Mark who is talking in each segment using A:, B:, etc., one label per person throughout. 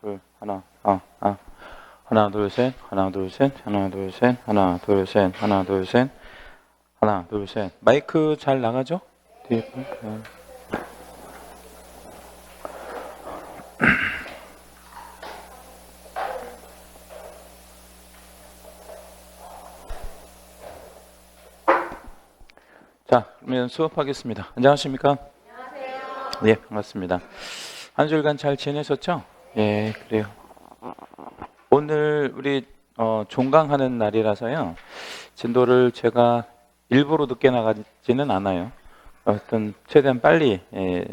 A: 둘, 하나, 하나, 둘, 셋, 하나, 둘, 셋, 하나, 둘, 셋, 하나, 둘, 셋, 하나, 둘, 셋, 하나, 둘, 셋. 마이크 잘 나가죠? 뒤에. 자, 그러면 수업하겠습니다. 안녕하십니까? 안녕하세요. 예, 반갑습니다. 한 주일간 잘 지내셨죠? 예, 그래요. 오늘 우리 종강하는 날이라서요. 진도를 제가 일부러 늦게 나가지는 않아요. 어떤 최대한 빨리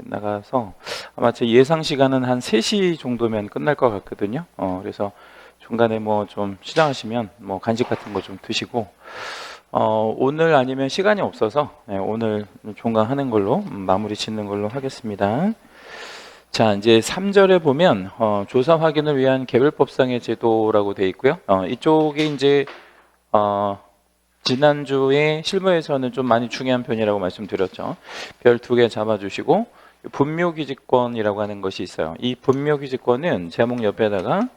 A: 나가서 아마 제 예상 시간은 한 3시 정도면 끝날 것 같거든요. 그래서 중간에 뭐 좀 시장하시면 뭐 간식 같은 거 좀 드시고 오늘 아니면 시간이 없어서 오늘 종강하는 걸로 마무리 짓는 걸로 하겠습니다. 자, 이제 3절에 보면 조사 확인을 위한 개별법상의 제도라고 되어 있고요. 이쪽에 이제 지난주에 실무에서는 좀 많이 중요한 편이라고 말씀드렸죠. 별 2개 잡아주시고 분묘기지권이라고 하는 것이 있어요. 이 분묘기지권은 제목 옆에다가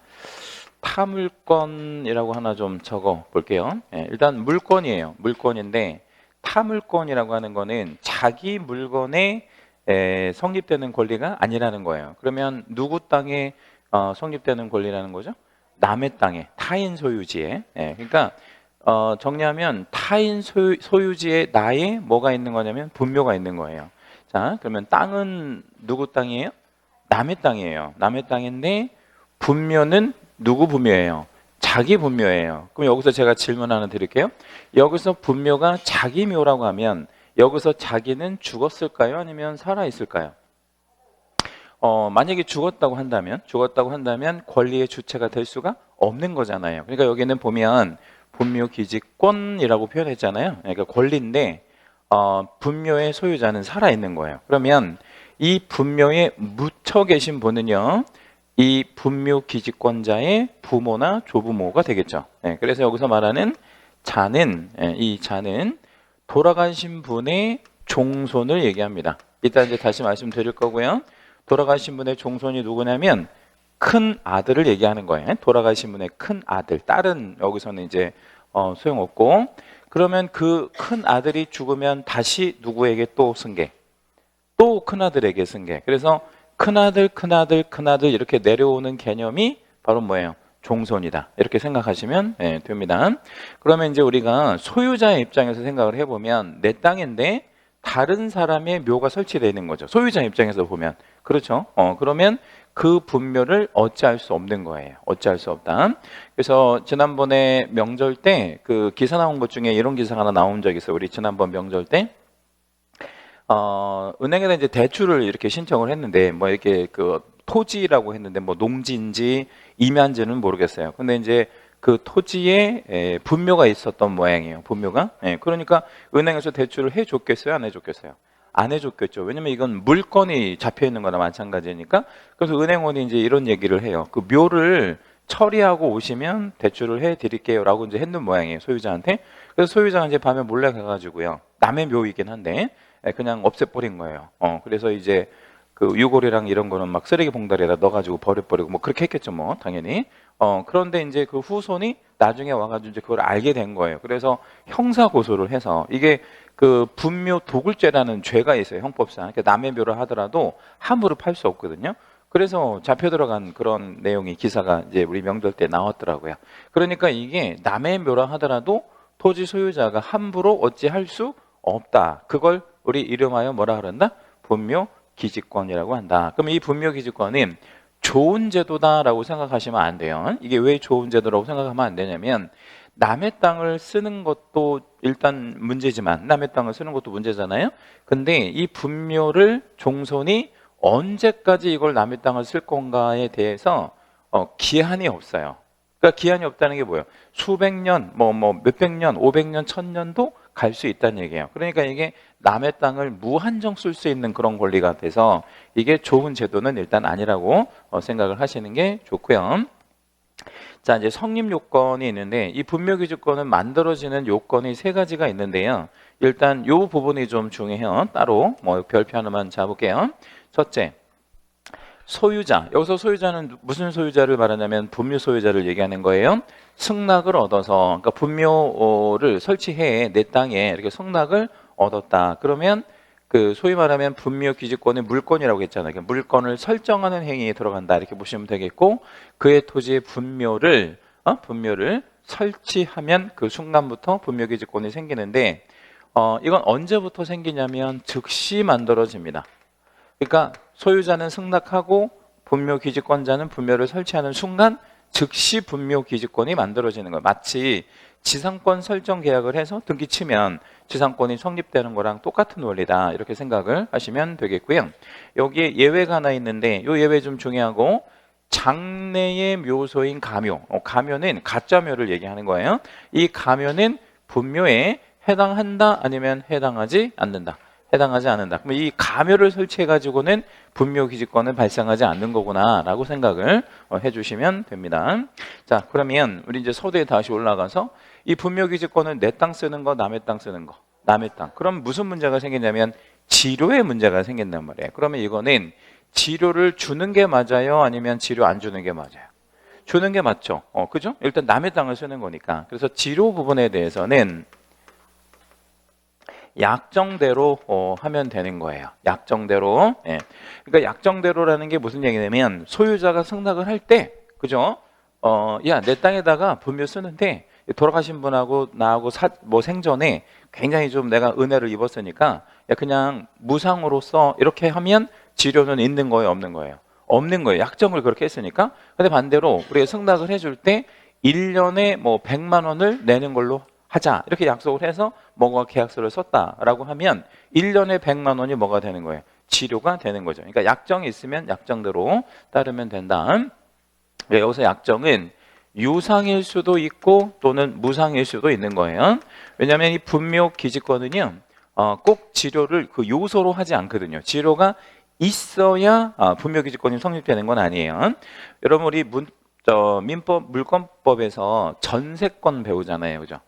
A: 타물권이라고 하나 좀 적어 볼게요. 일단 물권이에요. 물권인데 타물권이라고 하는 거는 자기 물건에 성립되는 권리가 아니라는 거예요. 그러면 누구 땅에 성립되는 권리라는 거죠? 남의 땅에, 타인 소유지에. 그러니까 정리하면 타인 소유지에 나의 뭐가 있는 거냐면 분묘가 있는 거예요. 자, 그러면 땅은 누구 땅이에요? 남의 땅이에요. 남의 땅인데 분묘는 누구 분묘예요? 자기 분묘예요. 그럼 여기서 제가 질문 하나 드릴게요. 여기서 분묘가 자기 묘라고 하면 여기서 자기는 죽었을까요? 아니면 살아있을까요? 만약에 죽었다고 한다면 권리의 주체가 될 수가 없는 거잖아요. 그러니까 여기는 보면 분묘기지권이라고 표현했잖아요. 그러니까 권리인데 분묘의 소유자는 살아있는 거예요. 그러면 이 분묘에 묻혀 계신 분은요, 이 분묘기지권자의 부모나 조부모가 되겠죠. 그래서 여기서 말하는 자는, 이 자는 돌아가신 분의 종손을 얘기합니다. 이따 이제 다시 말씀드릴 거고요. 돌아가신 분의 종손이 누구냐면 큰 아들을 얘기하는 거예요. 돌아가신 분의 큰 아들, 딸은 여기서는 이제 소용없고, 그러면 그 큰 아들이 죽으면 다시 누구에게 또 승계? 또 큰 아들에게 승계. 그래서 큰아들, 큰아들, 큰아들 이렇게 내려오는 개념이 바로 뭐예요? 종손이다. 이렇게 생각하시면 됩니다. 그러면 이제 우리가 소유자의 입장에서 생각을 해보면 내 땅인데 다른 사람의 묘가 설치되어 있는 거죠. 소유자 입장에서 보면. 그렇죠? 그러면 그 분묘를 어찌할 수 없는 거예요. 어찌할 수 없다. 그래서 지난번에 명절 때 그 기사 나온 것 중에 이런 기사가 하나 나온 적이 있어요. 우리 지난번 명절 때 은행에다 이제 대출을 이렇게 신청을 했는데 뭐 이렇게 그 토지라고 했는데 뭐 농지인지 임야인지는 모르겠어요. 근데 이제 그 토지에 분묘가 있었던 모양이에요. 분묘가. 그러니까 은행에서 대출을 해줬겠어요? 안 해줬겠어요? 안 해줬겠죠. 왜냐면 이건 물건이 잡혀 있는 거나 마찬가지니까. 그래서 은행원이 이제 이런 얘기를 해요. 그 묘를 처리하고 오시면 대출을 해드릴게요 라고 이제 했는 모양이에요. 소유자한테. 그래서 소유자가 이제 밤에 몰래 가가지고요. 남의 묘이긴 한데 그냥 없애버린 거예요. 그래서 이제 그 유골이랑 이런 거는 막 쓰레기 봉다리에다 넣어가지고 버려버리고 뭐 그렇게 했겠죠, 뭐 당연히. 그런데 이제 그 후손이 나중에 와가지고 이제 그걸 알게 된 거예요. 그래서 형사 고소를 해서 이게 그 분묘 도굴죄라는 죄가 있어요, 형법상. 그러니까 남의 묘를 하더라도 함부로 팔 수 없거든요. 그래서 잡혀 들어간 그런 내용이 기사가 이제 우리 명절 때 나왔더라고요. 그러니까 이게 남의 묘라 하더라도 토지 소유자가 함부로 어찌할 수 없다. 그걸 우리 이름하여 뭐라 그런다? 분묘기지권이라고 한다. 그럼 이 분묘기지권은 좋은 제도다라고 생각하시면 안 돼요. 이게 왜 좋은 제도라고 생각하면 안 되냐면 남의 땅을 쓰는 것도 일단 문제지만 남의 땅을 쓰는 것도 문제잖아요. 근데 이 분묘를 종손이 언제까지 이걸 남의 땅을 쓸 건가에 대해서 기한이 없어요. 그러니까 기한이 없다는 게 뭐예요? 수백 년, 뭐 몇백 년, 500년, 1000년도 갈 수 있다는 얘기예요. 그러니까 이게 남의 땅을 무한정 쓸 수 있는 그런 권리가 돼서 이게 좋은 제도는 일단 아니라고 생각을 하시는 게 좋고요. 자, 이제 성립 요건이 있는데 이 분묘기지권은 만들어지는 요건이 3가지가 있는데요. 일단 요 부분이 좀 중요해요. 따로 뭐 별표 하나만 잡을게요. 첫째, 소유자, 여기서 소유자는 무슨 소유자를 말하냐면 분묘 소유자를 얘기하는 거예요. 승낙을 얻어서, 그러니까 분묘를 설치해 내 땅에 이렇게 승낙을 얻었다. 그러면 그 소위 말하면 분묘 기지권의 물권이라고 했잖아요. 그러니까 물권을 설정하는 행위에 들어간다 이렇게 보시면 되겠고, 그의 토지의 분묘를 설치하면 그 순간부터 분묘 기지권이 생기는데, 이건 언제부터 생기냐면 즉시 만들어집니다. 그러니까 소유자는 승낙하고 분묘 기지권자는 분묘를 설치하는 순간 즉시 분묘 기지권이 만들어지는 거예요. 마치 지상권 설정 계약을 해서 등기 치면 지상권이 성립되는 거랑 똑같은 원리다 이렇게 생각을 하시면 되겠고요. 여기에 예외가 하나 있는데 이 예외 좀 중요하고, 장래의 묘소인 가묘, 가묘는 가짜묘를 얘기하는 거예요. 이 가묘는 분묘에 해당한다 아니면 해당하지 않는다. 해당하지 않는다. 그럼 이 가묘를 설치해 가지고는 분묘 기지권은 발생하지 않는 거구나라고 생각을 해주시면 됩니다. 자, 그러면 우리 이제 서두에 다시 올라가서 이 분묘 기지권은 내 땅 쓰는 거, 남의 땅 쓰는 거, 남의 땅. 그럼 무슨 문제가 생기냐면 지료의 문제가 생긴단 말이에요. 그러면 이거는 지료를 주는 게 맞아요, 아니면 지료 안 주는 게 맞아요? 주는 게 맞죠. 그죠? 일단 남의 땅을 쓰는 거니까. 그래서 지료 부분에 대해서는 약정대로 하면 되는 거예요. 약정대로. 예. 그러니까 약정대로라는 게 무슨 얘기냐면 소유자가 승낙을 할 때, 그죠? 야, 내 땅에다가 분묘 쓰는데 돌아가신 분하고 나하고 생전에 굉장히 좀 내가 은혜를 입었으니까 야, 그냥 무상으로 써. 이렇게 하면 지료는 있는 거예요, 없는 거예요? 없는 거예요. 약정을 그렇게 했으니까. 근데 반대로 우리가 승낙을 해줄 때 1년에 뭐 100만 원을 내는 걸로 하자 이렇게 약속을 해서 뭐가 계약서를 썼다라고 하면 1년에 100만 원이 뭐가 되는 거예요? 지료가 되는 거죠. 그러니까 약정이 있으면 약정대로 따르면 된다. 여기서 약정은 유상일 수도 있고 또는 무상일 수도 있는 거예요. 왜냐하면 이 분묘 기지권은요 꼭 지료를 그 요소로 하지 않거든요. 지료가 있어야 분묘 기지권이 성립되는 건 아니에요. 여러분 우리 민법 물권법에서 전세권 배우잖아요, 그죠?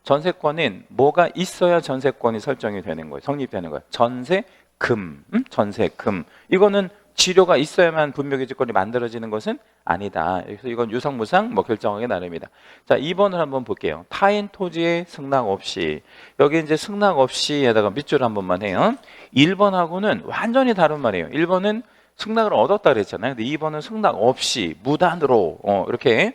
A: 전세권은 뭐가 있어야 전세권이 설정이 되는 거예요, 성립되는 거예요. 전세금. 이거는 지료가 있어야만 분묘기지권이 만들어지는 것은 아니다. 그래서 이건 유상무상 결정하기 나름이다. 자, 2번을 한번 볼게요. 타인 토지의 승낙 없이. 여기 이제 승낙 없이에다가 밑줄 한 번만 해요. 1번하고는 완전히 다른 말이에요. 1번은 승낙을 얻었다 그랬잖아요. 근데 2번은 승낙 없이 무단으로 이렇게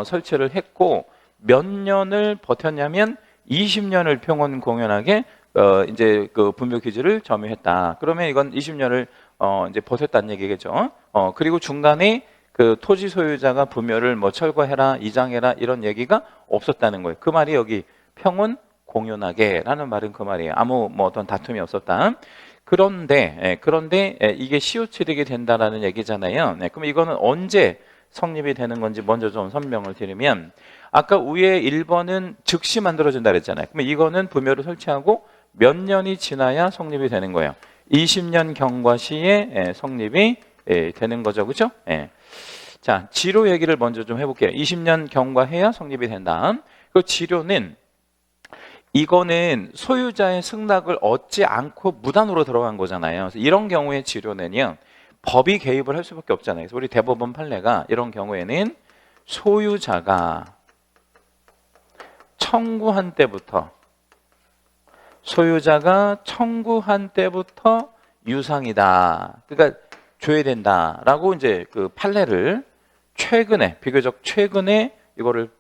A: 설치를 했고, 몇 년을 버텼냐면 20년을 평원 공연하게 이제 그 분묘 기지를 점유했다. 그러면 이건 20년을 이제 버텼다는 얘기겠죠. 그리고 중간에 그 토지 소유자가 분묘를 철거해라, 이장해라 이런 얘기가 없었다는 거예요. 그 말이 여기 평원 공연하게라는 말은 그 말이에요. 아무 어떤 다툼이 없었다. 그런데 이게 시효취득이 된다라는 얘기잖아요. 그럼 이거는 언제 성립이 되는 건지 먼저 좀 설명을 드리면, 아까 위에 1번은 즉시 만들어진다 그랬잖아요. 그러면 이거는 분묘를 설치하고 몇 년이 지나야 성립이 되는 거예요. 20년 경과 시에 성립이 되는 거죠, 그렇죠? 자, 지료 얘기를 먼저 좀 해볼게요. 20년 경과해야 성립이 된다. 그 지료는 이거는 소유자의 승낙을 얻지 않고 무단으로 들어간 거잖아요. 그래서 이런 경우에 지료는요 법이 개입을 할 수밖에 없잖아요. 그래서 우리 대법원 판례가 이런 경우에는 소유자가 청구한 때부터 유상이다. 그러니까 줘야 된다라고 이제 그 판례를 비교적 최근에 이거를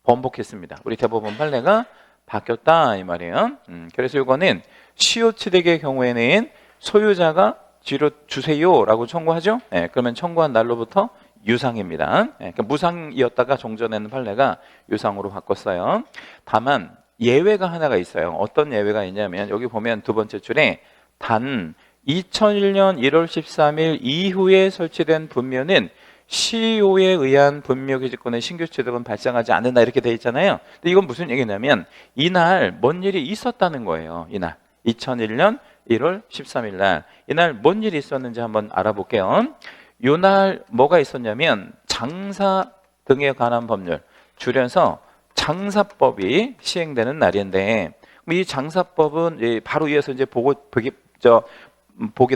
A: 번복했습니다. 우리 대법원 판례가 바뀌었다 이 말이에요. 그래서 이거는 시효취득의 경우에는 소유자가 지료 주세요라고 청구하죠. 그러면 청구한 날로부터 유상입니다. 그러니까 무상이었다가 종전에는 판례가 유상으로 바꿨어요. 다만 예외가 하나가 있어요. 어떤 예외가 있냐면 여기 보면 두 번째 줄에 단 2001년 1월 13일 이후에 설치된 분묘는 시효에 의한 분묘기지권의 신규 취득은 발생하지 않는다 이렇게 돼 있잖아요. 근데 이건 무슨 얘기냐면 이날 뭔 일이 있었다는 거예요. 이날 2001년 1월 13일 날 이날 뭔 일이 있었는지 한번 알아볼게요. 이날 뭐가 있었냐면 장사 등에 관한 법률, 줄여서 장사법이 시행되는 날인데, 이 장사법은 바로 위에서 이제 보긴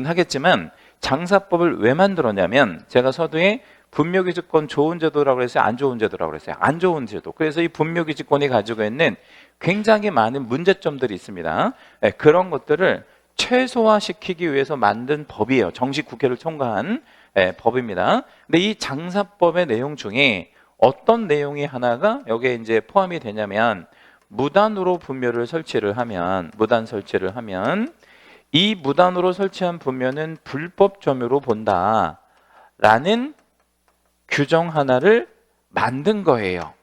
A: 하겠지만 장사법을 왜 만들었냐면 제가 서두에 분묘기지권 좋은 제도라고 그랬어요? 안 좋은 제도라고 그랬어요? 안 좋은 제도. 그래서 이 분묘기지권이 가지고 있는 굉장히 많은 문제점들이 있습니다. 네, 그런 것들을 최소화시키기 위해서 만든 법이에요. 정식 국회를 통과한 법입니다. 근데 이 장사법의 내용 중에 어떤 내용이 하나가 여기에 이제 포함이 되냐면 무단으로 분묘를 설치를 하면 무단 설치를 하면 이 무단으로 설치한 분묘는 불법 점유로 본다라는 규정 하나를 만든 거예요.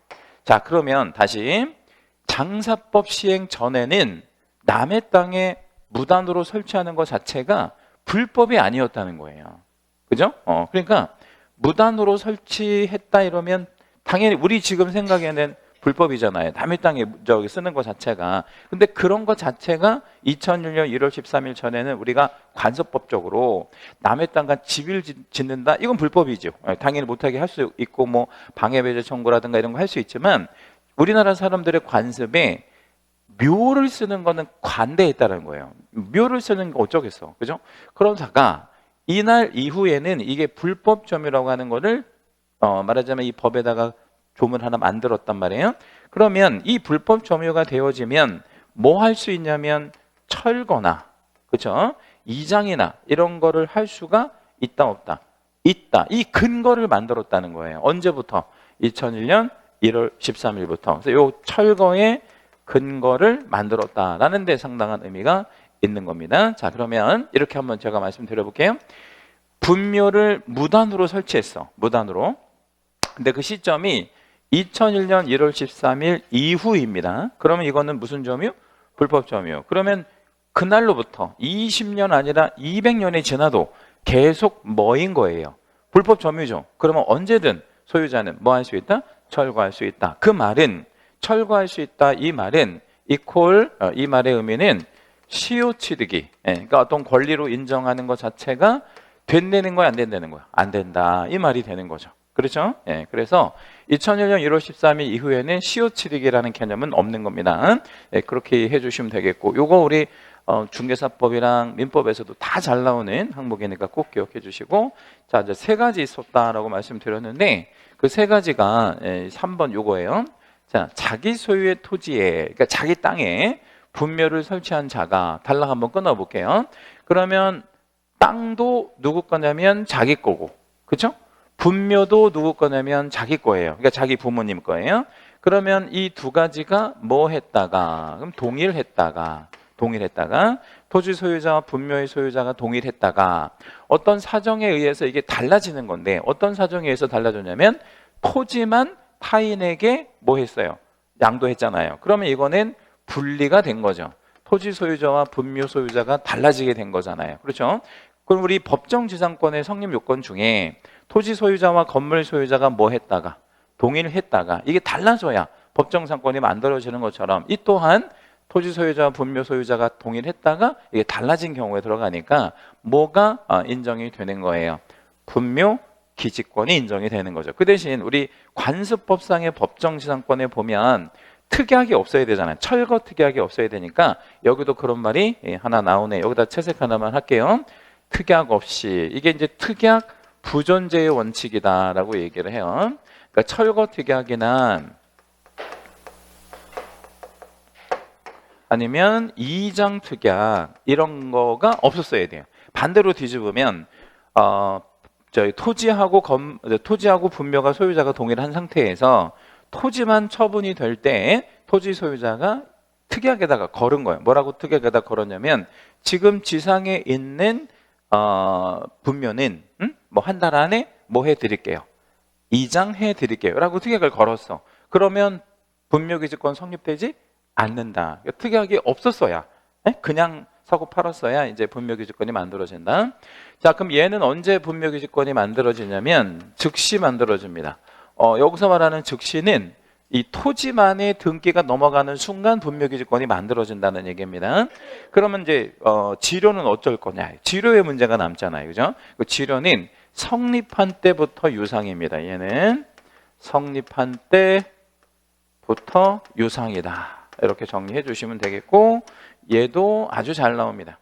A: 자, 그러면 다시 장사법 시행 전에는 남의 땅에 무단으로 설치하는 것 자체가 불법이 아니었다는 거예요. 그죠? 그러니까 무단으로 설치했다 이러면 당연히 우리 지금 생각에는 불법이잖아요. 남의 땅에 저기 쓰는 것 자체가. 근데 그런 것 자체가 2001년 1월 13일 전에는 우리가 관습법적으로 남의 땅과 집을 짓는다? 이건 불법이죠. 당연히 못하게 할 수 있고 뭐 방해배제 청구라든가 이런 거 할 수 있지만 우리나라 사람들의 관습에 묘를 쓰는 거는 관대했다는 거예요. 묘를 쓰는 거 어쩌겠어. 그죠? 그러다가 이날 이후에는 이게 불법 점유라고 하는 거를 말하자면 이 법에다가 조문 하나 만들었단 말이에요. 그러면 이 불법 점유가 되어지면 뭐 할 수 있냐면 철거나 그렇죠? 이장이나 이런 거를 할 수가 있다 없다? 있다. 이 근거를 만들었다는 거예요. 언제부터? 2001년 1월 13일부터. 그래서 이 철거의 근거를 만들었다라는 데 상당한 의미가 있는 겁니다. 자, 그러면 이렇게 한번 제가 말씀드려 볼게요. 분묘를 무단으로 설치했어. 무단으로. 근데 그 시점이 2001년 1월 13일 이후입니다. 그러면 이거는 무슨 점이요? 불법 점이요. 그러면 그날로부터 20년 아니라 200년이 지나도 계속 뭐인 거예요? 불법 점유죠. 그러면 언제든 소유자는 뭐 할 수 있다? 철거할 수 있다. 그 말은 철거할 수 있다. 이 말은 이 말의 의미는 시효취득이 그러니까 어떤 권리로 인정하는 것 자체가 된다는 거야, 안 된다는 거야? 안 된다. 이 말이 되는 거죠. 그렇죠? 그래서 2001년 1월 13일 이후에는 시효취득이라는 개념은 없는 겁니다. 그렇게 해주시면 되겠고, 요거 우리 중개사법이랑 민법에서도 다 잘 나오는 항목이니까 꼭 기억해 주시고, 자, 이제 세 가지 있었다라고 말씀드렸는데 그 세 가지가 3번 요거예요. 자, 자기 소유의 토지에, 그러니까 자기 땅에 분묘를 설치한 자가 단락 한번 끊어볼게요. 그러면 땅도 누구 거냐면 자기 거고, 그렇죠? 분묘도 누구 거냐면 자기 거예요. 그러니까 자기 부모님 거예요. 그러면 이 두 가지가 뭐 했다가, 그럼 동일했다가 토지 소유자와 분묘의 소유자가 동일했다가 어떤 사정에 의해서 이게 달라지는 건데 어떤 사정에 의해서 달라졌냐면 토지만 타인에게 뭐 했어요? 양도했잖아요. 그러면 이거는 분리가 된 거죠. 토지 소유자와 분묘 소유자가 달라지게 된 거잖아요. 그렇죠? 그럼 우리 법정지상권의 성립 요건 중에 토지 소유자와 건물 소유자가 뭐 했다가 동의를 했다가 이게 달라져야 법정상권이 만들어지는 것처럼 이 또한 토지 소유자와 분묘 소유자가 동의를 했다가 이게 달라진 경우에 들어가니까 뭐가 인정이 되는 거예요? 분묘 기지권이 인정이 되는 거죠. 그 대신 우리 관습법상의 법정지상권에 보면 특약이 없어야 되잖아요. 철거 특약이 없어야 되니까 여기도 그런 말이 하나 나오네. 여기다 채색 하나만 할게요. 특약 없이. 이게 이제 특약 부존재의 원칙이다라고 얘기를 해요. 그러니까 철거 특약이나 아니면 이장 특약 이런 거가 없었어야 돼요. 반대로 뒤집으면 저희 토지하고 분묘가 소유자가 동의를 한 상태에서 토지만 처분이 될 때 토지 소유자가 특약에다가 걸은 거예요. 뭐라고 특약에다 걸었냐면 지금 지상에 있는 분묘는 뭐 한 달 안에 뭐 해드릴게요. 이장해 드릴게요. 라고 특약을 걸었어. 그러면 분묘기지권 성립되지 않는다. 특약이 없었어야 그냥 사고 팔았어야 이제 분묘기지권이 만들어진다. 자, 그럼 얘는 언제 분묘기지권이 만들어지냐면 즉시 만들어집니다. 여기서 말하는 즉시는 이 토지만의 등기가 넘어가는 순간 분묘기지권이 만들어진다는 얘기입니다. 그러면 이제 지료는 어쩔 거냐? 지료의 문제가 남잖아요, 그죠? 그 지료는 성립한 때부터 유상입니다. 얘는 성립한 때부터 유상이다. 이렇게 정리해 주시면 되겠고, 얘도 아주 잘 나옵니다.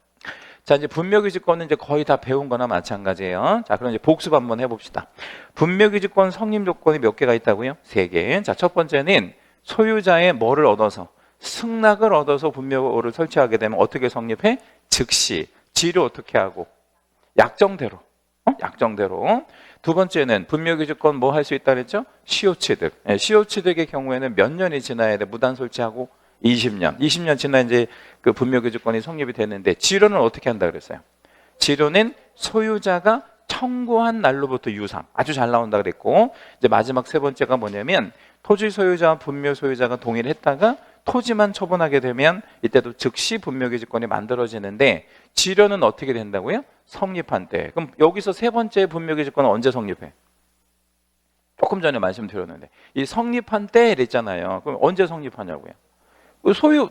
A: 자, 이제 분묘기지권은 이제 거의 다 배운 거나 마찬가지예요. 자, 그럼 이제 복습 한번 해봅시다. 분묘기지권 성립 조건이 몇 개가 있다고요? 3개. 자, 첫 번째는 소유자의 뭐를 얻어서? 승낙을 얻어서 분묘를 설치하게 되면 어떻게 성립해? 즉시. 지를 어떻게 하고? 약정대로. 약정대로. 두 번째는 분묘기지권 뭐 할 수 있다 그랬죠? 시효취득. 시효취득의 경우에는 몇 년이 지나야 돼? 무단 설치하고 20년. 20년 지나 이제 그 분묘기지권이 성립이 됐는데 지료는 어떻게 한다 그랬어요? 지료는 소유자가 청구한 날로부터 유상. 아주 잘 나온다 그랬고, 이제 마지막 세 번째가 뭐냐면 토지 소유자와 분묘 소유자가 동의를 했다가 토지만 처분하게 되면 이때도 즉시 분묘기지권이 만들어지는데 지료는 어떻게 된다고요? 성립한 때. 그럼 여기서 세 번째 분묘기지권은 언제 성립해? 조금 전에 말씀드렸는데 이 성립한 때 이랬잖아요. 그럼 언제 성립하냐고요?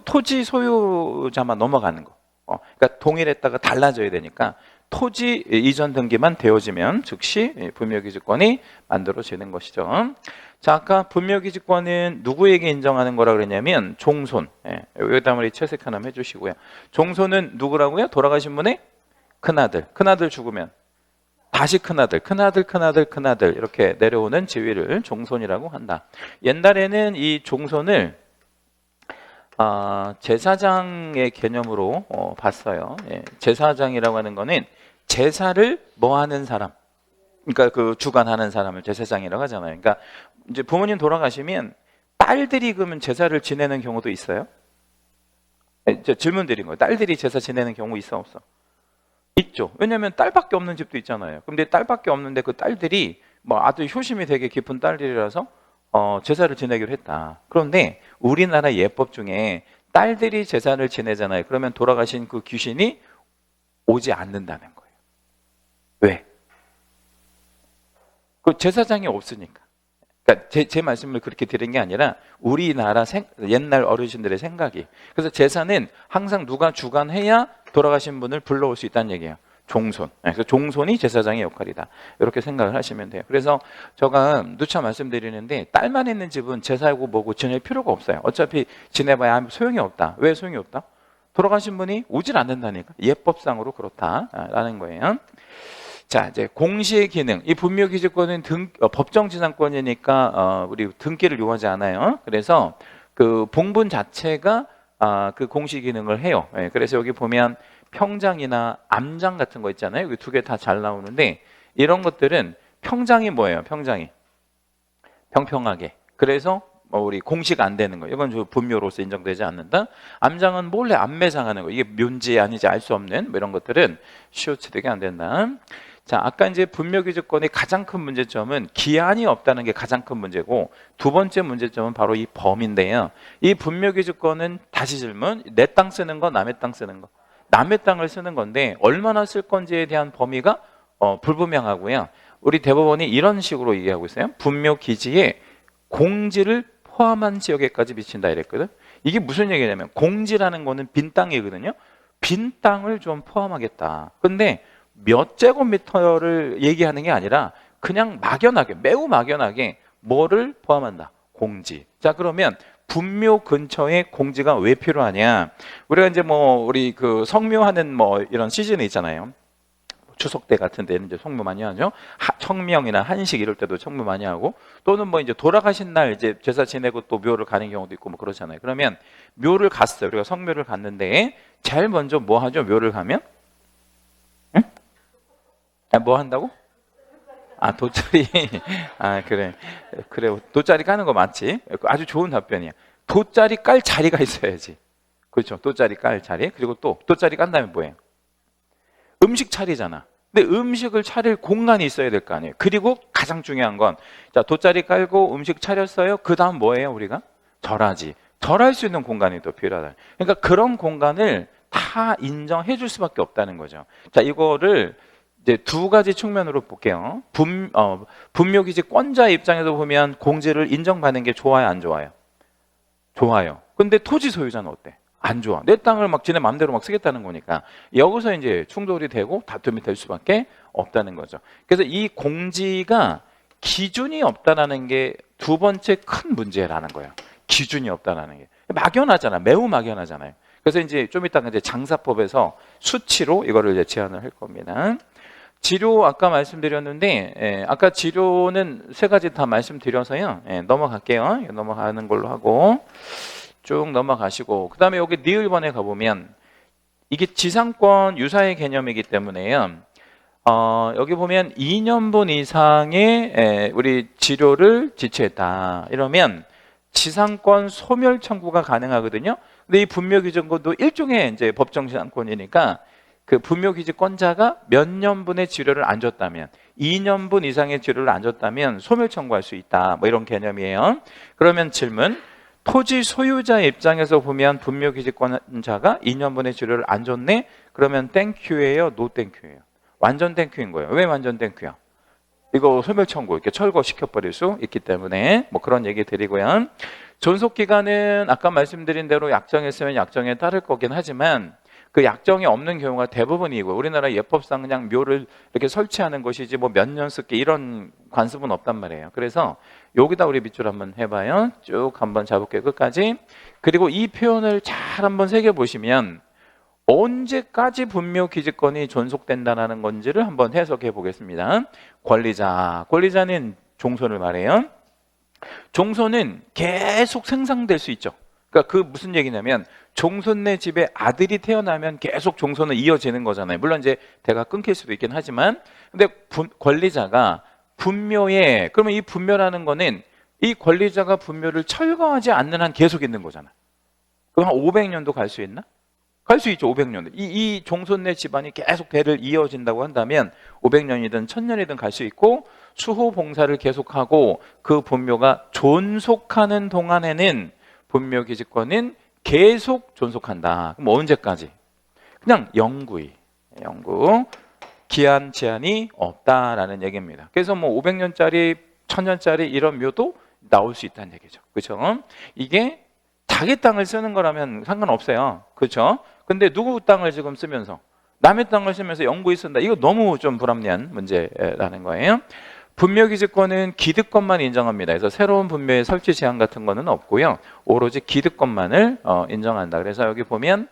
A: 토지 소유자만 넘어가는 거. 그러니까 동일했다가 달라져야 되니까 토지 이전 등기만 되어지면 즉시 분묘기지권이 만들어지는 것이죠. 자, 아까 분묘기지권은 누구에게 인정하는 거라 그랬냐면 종손. 여기다 한번 채색 하나 해주시고요. 종손은 누구라고요? 돌아가신 분의 큰아들. 큰아들 죽으면 다시 큰아들, 큰아들 이렇게 내려오는 지위를 종손이라고 한다. 옛날에는 이 종손을 제사장의 개념으로 봤어요. 제사장이라고 하는 거는 제사를 뭐 하는 사람, 그러니까 그 주관하는 사람을 제사장이라고 하잖아요. 그러니까 이제 부모님 돌아가시면 딸들이 그러면 제사를 지내는 경우도 있어요? 질문 드린 거예요. 딸들이 제사 지내는 경우 있어 없어? 있죠. 왜냐하면 딸밖에 없는 집도 있잖아요. 근데 딸밖에 없는데 그 딸들이 뭐 아주 효심이 되게 깊은 딸들이라서 제사를 지내기로 했다. 그런데 우리나라 예법 중에 딸들이 제사를 지내잖아요. 그러면 돌아가신 그 귀신이 오지 않는다는 거예요. 왜? 그 제사장이 없으니까. 그러니까 제 말씀을 그렇게 드린 게 아니라 우리나라 옛날 어르신들의 생각이. 그래서 제사는 항상 누가 주관해야 돌아가신 분을 불러올 수 있다는 얘기예요. 종손. 그래서 종손이 제사장의 역할이다. 이렇게 생각을 하시면 돼요. 그래서 제가 누차 말씀드리는데 딸만 있는 집은 제사하고 뭐고 지낼 필요가 없어요. 어차피 지내봐야 소용이 없다. 왜 소용이 없다? 돌아가신 분이 오질 않는다니까. 예법상으로 그렇다라는 거예요. 자, 이제 공시의 기능. 이 분묘기지권은 법정지상권이니까 우리 등기를 요하지 않아요. 그래서 그 봉분 자체가 그 공시 기능을 해요. 그래서 여기 보면 평장이나 암장 같은 거 있잖아요. 여기 두 개 다 잘 나오는데 이런 것들은 평장이 뭐예요? 평장이 평평하게. 그래서 우리 공시가 안 되는 거. 이건 분묘로서 인정되지 않는다. 암장은 몰래 암매장하는 거. 이게 묘인지 아닌지 알 수 없는 뭐 이런 것들은 시효취득이 안 된다. 자, 아까 이제 분묘기지권의 가장 큰 문제점은 기한이 없다는 게 가장 큰 문제고 두 번째 문제점은 바로 이 범위인데요. 이 분묘기지권은 다시 질문. 내 땅 쓰는 거, 남의 땅 쓰는 거. 남의 땅을 쓰는 건데 얼마나 쓸 건지에 대한 범위가 불분명하고요. 우리 대법원이 이런 식으로 얘기하고 있어요. 분묘기지에 공지를 포함한 지역에까지 미친다 이랬거든. 이게 무슨 얘기냐면 공지라는 거는 빈 땅이거든요. 빈 땅을 좀 포함하겠다. 근데 몇 제곱미터를 얘기하는 게 아니라 그냥 막연하게, 매우 막연하게 뭐를 포함한다? 공지. 자, 그러면 분묘 근처에 공지가 왜 필요하냐? 우리가 이제 우리 그 성묘하는 이런 시즌이 있잖아요. 추석 때 같은 데는 이제 성묘 많이 하죠. 청명이나 한식 이럴 때도 성묘 많이 하고, 또는 이제 돌아가신 날 이제 제사 지내고 또 묘를 가는 경우도 있고 그렇잖아요. 그러면 묘를 갔어요. 우리가 성묘를 갔는데 제일 먼저 뭐 하죠? 묘를 가면? 응? 뭐 한다고? 돗자리. 그래. 돗자리 까는 거 맞지? 아주 좋은 답변이야. 돗자리 깔 자리가 있어야지. 그렇죠. 돗자리 깔 자리. 그리고 또 돗자리 깐 다음에 뭐예요? 음식 차리잖아. 근데 음식을 차릴 공간이 있어야 될 거 아니에요. 그리고 가장 중요한 건, 자, 돗자리 깔고 음식 차렸어요. 그 다음 뭐예요, 우리가? 절하지. 절할 수 있는 공간이 또 필요하다. 그러니까 그런 공간을 다 인정해 줄 수밖에 없다는 거죠. 자, 이거를 이제 두 가지 측면으로 볼게요. 분묘기지권자 입장에서 보면 공지를 인정받는 게 좋아요, 안 좋아요? 좋아요. 근데 토지 소유자는 어때? 안 좋아. 내 땅을 막 지네 마음대로 막 쓰겠다는 거니까 여기서 이제 충돌이 되고 다툼이 될 수밖에 없다는 거죠. 그래서 이 공지가 기준이 없다라는 게 두 번째 큰 문제라는 거예요. 기준이 없다라는 게 막연하잖아. 매우 막연하잖아요. 그래서 이제 좀 이따가 이제 장사법에서 수치로 이거를 이제 제한을 할 겁니다. 지료 아까 말씀드렸는데, 아까 지료는 세 가지 다 말씀드려서요. 넘어갈게요. 넘어가는 걸로 하고 쭉 넘어가시고, 그 다음에 여기 니을번에 가보면 이게 지상권 유사의 개념이기 때문에요. 여기 보면 2년분 이상의 우리 지료를 지체했다. 이러면 지상권 소멸 청구가 가능하거든요. 근데 이 분묘기준권도 일종의 이제 법정 지상권이니까 그 분묘기준권자가 몇 년분의 지료를 안 줬다면, 2년분 이상의 지료를 안 줬다면 소멸 청구할 수 있다. 뭐 이런 개념이에요. 그러면 질문. 토지 소유자 입장에서 보면 분묘기지권자가 2년분의 지료를 안 줬네? 그러면 땡큐예요? 노 땡큐예요? 완전 땡큐인 거예요. 왜 완전 땡큐야? 이거 소멸 청구 이렇게 철거시켜버릴 수 있기 때문에 뭐 그런 얘기 드리고요. 존속기간은 아까 말씀드린 대로 약정했으면 약정에 따를 거긴 하지만 그 약정이 없는 경우가 대부분이고, 우리나라 예법상 그냥 묘를 이렇게 설치하는 것이지 뭐 몇 년 쓸게 이런 관습은 없단 말이에요. 그래서 여기다 우리 밑줄 한번 해봐요. 쭉 한번 잡을게요. 끝까지. 그리고 이 표현을 잘 한번 새겨보시면 언제까지 분묘기지권이 존속된다는 건지를 한번 해석해 보겠습니다. 권리자. 권리자는 종손을 말해요. 종손은 계속 생산될 수 있죠. 그러니까 그 무슨 얘기냐면 종손네 집에 아들이 태어나면 계속 종손은 이어지는 거잖아요. 물론 이제 대가 끊길 수도 있긴 하지만, 근데 권리자가 분묘에, 그러면 이 분묘라는 거는 이 권리자가 분묘를 철거하지 않는 한 계속 있는 거잖아. 그럼 한 500년도 갈 수 있나? 갈 수 있죠. 500년. 이 종손네 집안이 계속 대를 이어진다고 한다면 500년이든 1000년이든 갈 수 있고, 수호 봉사를 계속하고 그 분묘가 존속하는 동안에는 분묘기지권은 계속 존속한다. 그럼 언제까지? 그냥 영구 기한 제한이 없다라는 얘기입니다. 그래서 뭐 500년짜리 1000년짜리 이런 묘도 나올 수 있다는 얘기죠. 그렇죠? 이게 자기 땅을 쓰는 거라면 상관없어요. 그렇죠? 근데 누구 땅을 지금 쓰면서, 남의 땅을 쓰면서 영구히 쓴다. 이거 너무 좀 불합리한 문제라는 거예요. 분묘기지권은 기득권만 인정합니다. 그래서 새로운 분묘의 설치 제한 같은 거는 없고요. 오로지 기득권만을 인정한다. 그래서 여기 보면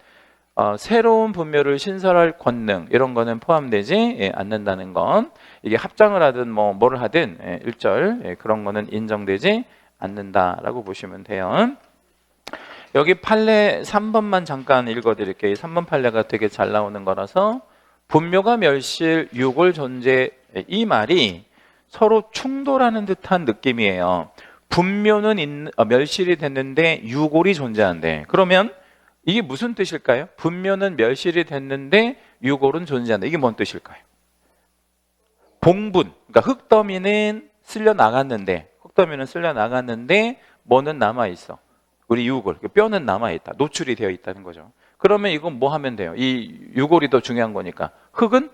A: 새로운 분묘를 신설할 권능 이런 거는 포함되지 않는다는 건, 이게 합장을 하든 뭐를 하든 일절 그런 거는 인정되지 않는다라고 보시면 돼요. 여기 판례 3번만 잠깐 읽어드릴게요. 3번 판례가 되게 잘 나오는 거라서, 분묘가 멸실, 유골 존재, 이 말이 서로 충돌하는 듯한 느낌이에요. 분묘는 멸실이 됐는데 유골이 존재한대. 그러면 이게 무슨 뜻일까요? 분묘는 멸실이 됐는데 유골은 존재한다. 이게 뭔 뜻일까요? 봉분, 그러니까 흙더미는 쓸려 나갔는데 뭐는 남아있어? 우리 유골, 뼈는 남아있다. 노출이 되어 있다는 거죠. 그러면 이건 뭐 하면 돼요? 이 유골이 더 중요한 거니까 흙은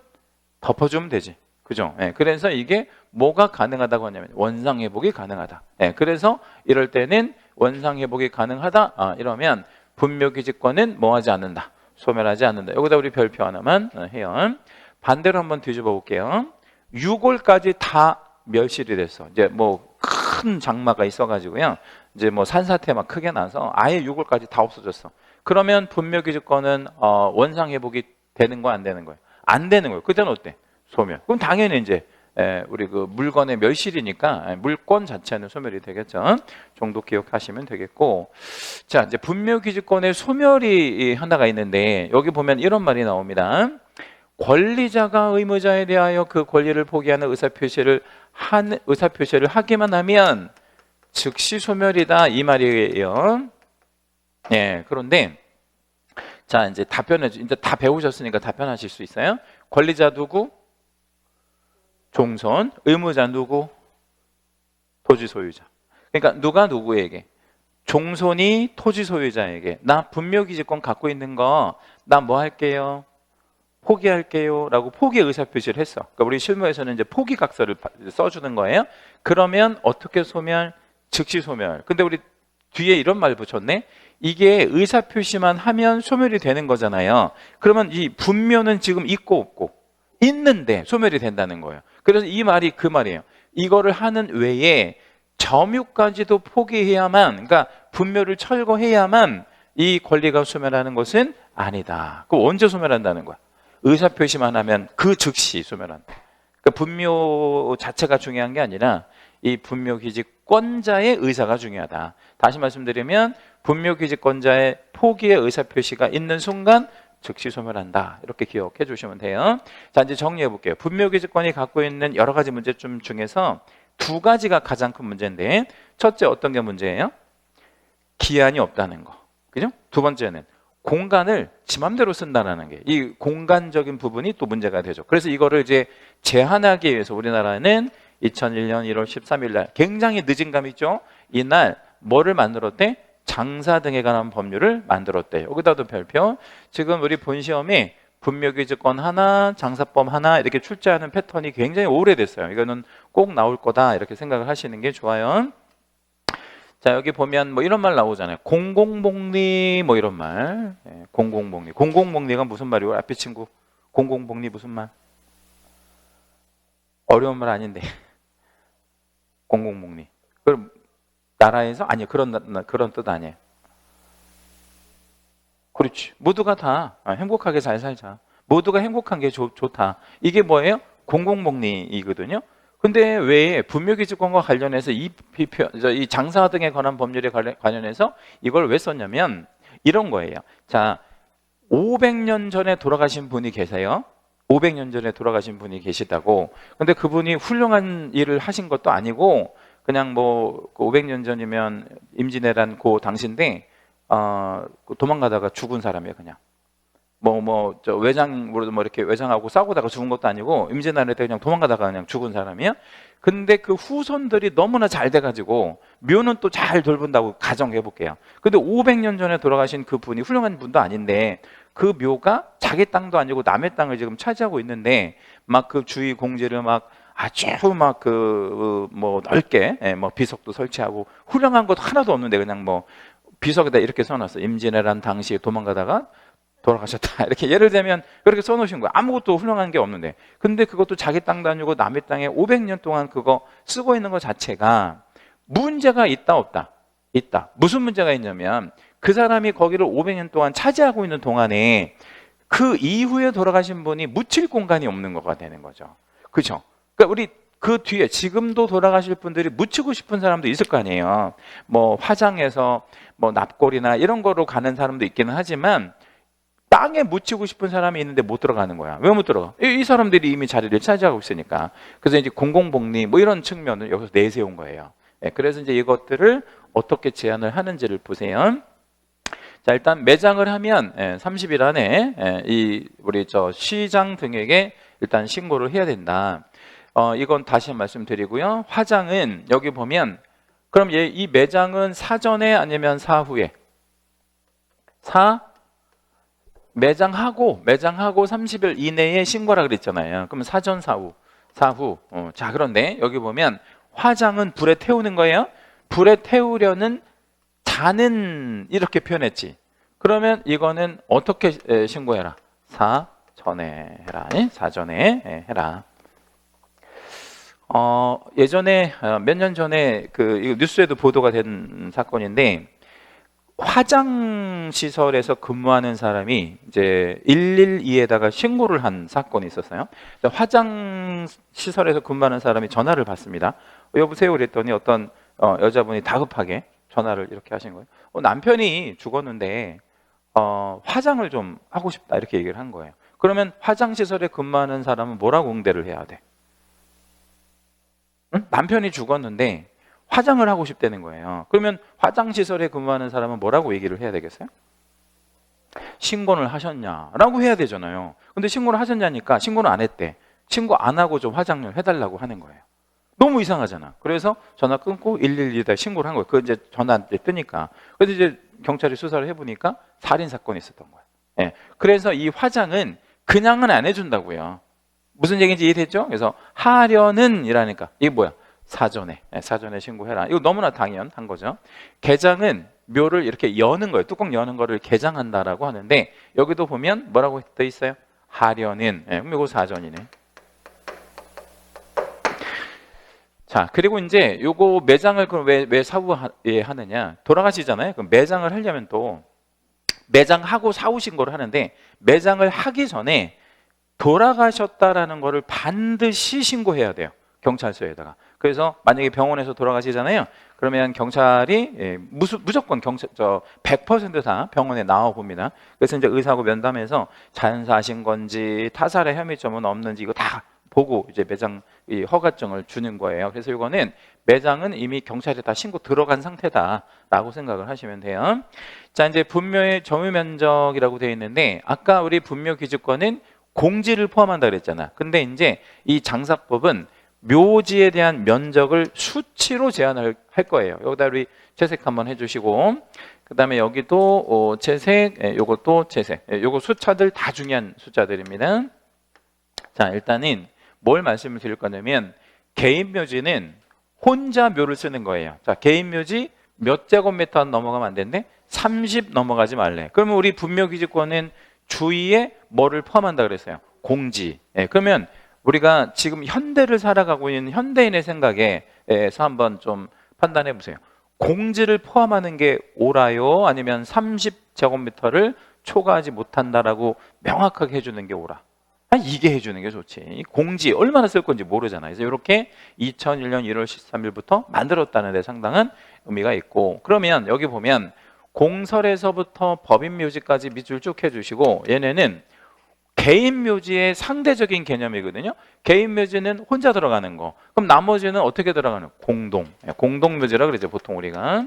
A: 덮어주면 되지. 그죠? 그래서 이게 뭐가 가능하다고 하냐면 원상회복이 가능하다. 그래서 이럴 때는 원상회복이 가능하다. 이러면 분묘기지권은 뭐 하지 않는다. 소멸하지 않는다. 여기다 우리 별표 하나만 해요. 반대로 한번 뒤집어 볼게요. 유골까지 다 멸실이 됐어. 이제 뭐 큰 장마가 있어가지고요. 이제 뭐 산사태 막 크게 나서 아예 유골까지 다 없어졌어. 그러면 분묘기지권은 원상회복이 되는 거 안 되는 거예요? 안 되는 거예요. 그때는 어때? 소멸. 그럼 당연히 이제 우리 그 물건의 멸실이니까 물건 자체는 소멸이 되겠죠. 정도 기억하시면 되겠고, 자 이제 분묘기지권의 소멸이 하나가 있는데, 여기 보면 이런 말이 나옵니다. 권리자가 의무자에 대하여 그 권리를 포기하는 의사표시를 하기만 하면 즉시 소멸이다, 이 말이에요. 그런데 자 이제 이제 다 배우셨으니까 답변하실 수 있어요. 권리자 누구? 종손. 의무자 누구? 토지 소유자. 그러니까 누가 누구에게? 종손이 토지 소유자에게 나 분묘기지권 갖고 있는 거 나 뭐 할게요? 포기할게요 라고 포기 의사표시를 했어. 그러니까 우리 실무에서는 이제 포기각서를 써주는 거예요. 그러면 어떻게 소멸? 즉시 소멸. 근데 우리 뒤에 이런 말 붙였네. 이게 의사표시만 하면 소멸이 되는 거잖아요. 그러면 이 분묘는 지금 있고 없고, 있는데 소멸이 된다는 거예요. 그래서 이 말이 그 말이에요. 이거를 하는 외에 점유까지도 포기해야만, 그러니까 분묘를 철거해야만 이 권리가 소멸하는 것은 아니다. 그럼 언제 소멸한다는 거야? 의사표시만 하면 그 즉시 소멸한다. 그러니까 분묘 자체가 중요한 게 아니라 이 분묘기지권자의 의사가 중요하다. 다시 말씀드리면 분묘기지권자의 포기의 의사표시가 있는 순간 즉시 소멸한다. 이렇게 기억해 주시면 돼요. 자, 이제 정리해 볼게요. 분묘기지권이 갖고 있는 여러 가지 문제점 중에서 두 가지가 가장 큰 문제인데, 첫째 어떤 게 문제예요? 기한이 없다는 거. 그죠? 두 번째는 공간을 지 맘대로 쓴다는 게, 이 공간적인 부분이 또 문제가 되죠. 그래서 이거를 이제 제한하기 위해서 우리나라는 2001년 1월 13일 날 굉장히 늦은 감이 있죠. 이날 뭐를 만들었대? 장사 등에 관한 법률을 만들었대. 여기다도 별표. 지금 우리 본 시험에 분묘기지권 하나, 장사법 하나 이렇게 출제하는 패턴이 굉장히 오래됐어요. 이거는 꼭 나올 거다 이렇게 생각을 하시는 게 좋아요. 자, 여기 보면 뭐 이런 말 나오잖아요. 공공복리 뭐 이런 말. 공공복리. 공공복리가 무슨 말이고? 앞에 친구. 공공복리 무슨 말? 어려운 말 아닌데. 공공복리. 그럼 나라에서 아니 그런 뜻 아니에요. 그렇지. 모두가 다 행복하게 잘 살자. 모두가 행복한 게 좋다. 이게 뭐예요? 공공복리이거든요. 근데 왜 분묘기지권과 관련해서 이 장사 등에 관한 법률에 관련해서 이걸 왜 썼냐면 이런 거예요. 자, 500년 전에 돌아가신 분이 계세요. 500년 전에 돌아가신 분이 계시다고. 근데 그분이 훌륭한 일을 하신 것도 아니고 그냥 뭐 500년 전이면 임진왜란 그 당시인데 도망가다가 죽은 사람이에요. 그냥 저 외장으로 뭐 이렇게 외장하고 싸우다가 죽은 것도 아니고 임진왜란 때 그냥 도망가다가 그냥 죽은 사람이에요. 근데 그 후손들이 너무나 잘 돼가지고 묘는 또 잘 돌본다고 가정해 볼게요. 근데 500년 전에 돌아가신 그 분이 훌륭한 분도 아닌데 그 묘가 자기 땅도 아니고 남의 땅을 지금 차지하고 있는데 막 그 주위 공지를 막 아주 막 뭐 넓게 뭐 비석도 설치하고 훌륭한 것 하나도 없는데 그냥 뭐 비석에다 이렇게 써놨어. 임진왜란 당시에 도망가다가 돌아가셨다. 이렇게 예를 들면 그렇게 써놓으신 거야. 아무것도 훌륭한 게 없는데. 근데 그것도 자기 땅도 아니고 남의 땅에 500년 동안 그거 쓰고 있는 것 자체가 문제가 있다 없다? 있다. 무슨 문제가 있냐면 그 사람이 거기를 500년 동안 차지하고 있는 동안에 그 이후에 돌아가신 분이 묻힐 공간이 없는 거가 되는 거죠. 그렇죠? 그러니까 우리 그 뒤에 지금도 돌아가실 분들이 묻히고 싶은 사람도 있을 거 아니에요. 뭐 화장해서 뭐 납골이나 이런 거로 가는 사람도 있기는 하지만 땅에 묻히고 싶은 사람이 있는데 못 들어가는 거야. 왜 못 들어가? 이 사람들이 이미 자리를 차지하고 있으니까. 그래서 이제 공공복리 뭐 이런 측면을 여기서 내세운 거예요. 그래서 이제 이것들을 어떻게 제한을 하는지를 보세요. 자, 일단 매장을 하면 30일 안에 이 우리 시장 등에게 일단 신고를 해야 된다. 이건 다시 말씀드리고요. 화장은 여기 보면 그럼 이 매장은 사전에 아니면 사후에? 매장하고 30일 이내에 신고라 그랬잖아요. 그럼 사전 사후. 자, 그런데 여기 보면 화장은 불에 태우는 거예요. 불에 태우려는 자는 이렇게 표현했지. 그러면 이거는 어떻게 신고해라? 사전에 해라. 사전에 해라. 예전에 몇 년 전에 이거 뉴스에도 보도가 된 사건인데 화장 시설에서 근무하는 사람이 이제 112에다가 신고를 한 사건이 있었어요. 화장 시설에서 근무하는 사람이 전화를 받습니다. 여보세요 그랬더니 어떤 여자분이 다급하게 전화를 이렇게 하신 거예요. 남편이 죽었는데 화장을 좀 하고 싶다 이렇게 얘기를 한 거예요. 그러면 화장 시설에 근무하는 사람은 뭐라고 응대를 해야 돼? 응? 남편이 죽었는데 화장을 하고 싶다는 거예요. 그러면 화장시설에 근무하는 사람은 뭐라고 얘기를 해야 되겠어요? 신고를 하셨냐라고 해야 되잖아요. 근데 신고를 하셨냐니까 신고는 안 했대. 신고 안 하고 좀 화장을 해달라고 하는 거예요. 너무 이상하잖아. 그래서 전화 끊고 112에 신고를 한 거예요. 그 이제 전화 뜨니까. 그래서 이제 경찰이 수사를 해보니까 살인 사건이 있었던 거예요. 그래서 이 화장은 그냥은 안 해준다고요. 무슨 얘기인지 이해됐죠? 그래서 하려는 이라니까 이게 뭐야? 사전에 신고해라. 이거 너무나 당연한 거죠. 개장은 묘를 이렇게 여는 거예요. 뚜껑 여는 거를 개장한다라고 하는데 여기도 보면 뭐라고 돼 있어요? 하려는. 그럼 이거 사전이네. 자, 그리고 이제 요거 매장을 그럼 왜 사후에 하느냐? 돌아가시잖아요. 그럼 매장을 하려면 또 매장하고 사오신 거를 하는데 매장을 하기 전에 돌아가셨다라는 거를 반드시 신고해야 돼요. 경찰서에다가. 그래서 만약에 병원에서 돌아가시잖아요. 그러면 경찰이 무조건 100%다 병원에 나와 봅니다. 그래서 이제 의사하고 면담해서 자연사하신 건지 타살의 혐의점은 없는지 이거 다 보고 이제 매장 허가증을 주는 거예요. 그래서 이거는 매장은 이미 경찰에 다 신고 들어간 상태다라고 생각을 하시면 돼요. 자, 이제 분묘의 점유 면적이라고 되어 있는데 아까 우리 분묘 기준권은 공지를 포함한다 그랬잖아. 근데 이제 이 장사법은 묘지에 대한 면적을 수치로 제한을 할 거예요. 여기다 우리 채색 한번 해주시고, 그 다음에 여기도 채색, 요것도 채색. 요거 숫자들 다 중요한 숫자들입니다. 자, 일단은 뭘 말씀을 드릴 거냐면 개인 묘지는 혼자 묘를 쓰는 거예요. 자, 개인 묘지 몇 제곱미터 넘어가면 안 되는데 30 넘어가지 말래. 그러면 우리 분묘 기준권은 주위에 뭐를 포함한다 그랬어요? 공지. 그러면 우리가 지금 현대를 살아가고 있는 현대인의 생각에서 한번 좀 판단해 보세요. 공지를 포함하는 게 옳아요? 아니면 30제곱미터를 초과하지 못한다라고 명확하게 해주는 게 옳아? 이게 해주는 게 좋지. 공지 얼마나 쓸 건지 모르잖아요. 그래서 이렇게 2001년 1월 13일부터 만들었다는 데 상당한 의미가 있고, 그러면 여기 보면 공설에서부터 법인묘지까지 밑줄 쭉 해주시고, 얘네는 개인 묘지의 상대적인 개념이거든요. 개인 묘지는 혼자 들어가는 거. 그럼 나머지는 어떻게 들어가는? 공동. 공동묘지라 그러죠, 보통 우리가.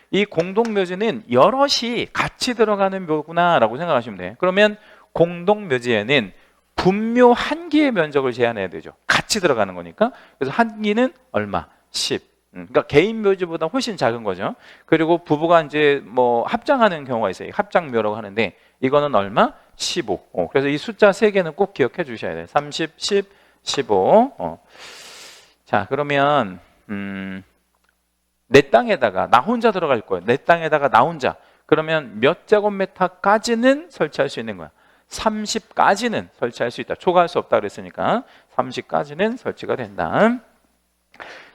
A: 이 공동묘지는 여럿이 같이 들어가는 묘구나라고 생각하시면 돼요. 그러면 공동묘지에는 분묘 한 기의 면적을 제한해야 되죠. 같이 들어가는 거니까. 그래서 한 기는 얼마? 10. 그러니까 개인 묘지보다 훨씬 작은 거죠. 그리고 부부가 이제 뭐 합장하는 경우가 있어요. 합장묘라고 하는데 이거는 얼마? 15. 그래서 이 숫자 3개는 꼭 기억해 주셔야 돼요. 30, 10, 15. 자, 그러면 내 땅에다가 나 혼자 들어갈 거예요. 내 땅에다가 나 혼자. 그러면 몇 제곱미터까지는 설치할 수 있는 거야? 30까지는 설치할 수 있다. 초과할 수 없다 그랬으니까 30까지는 설치가 된다.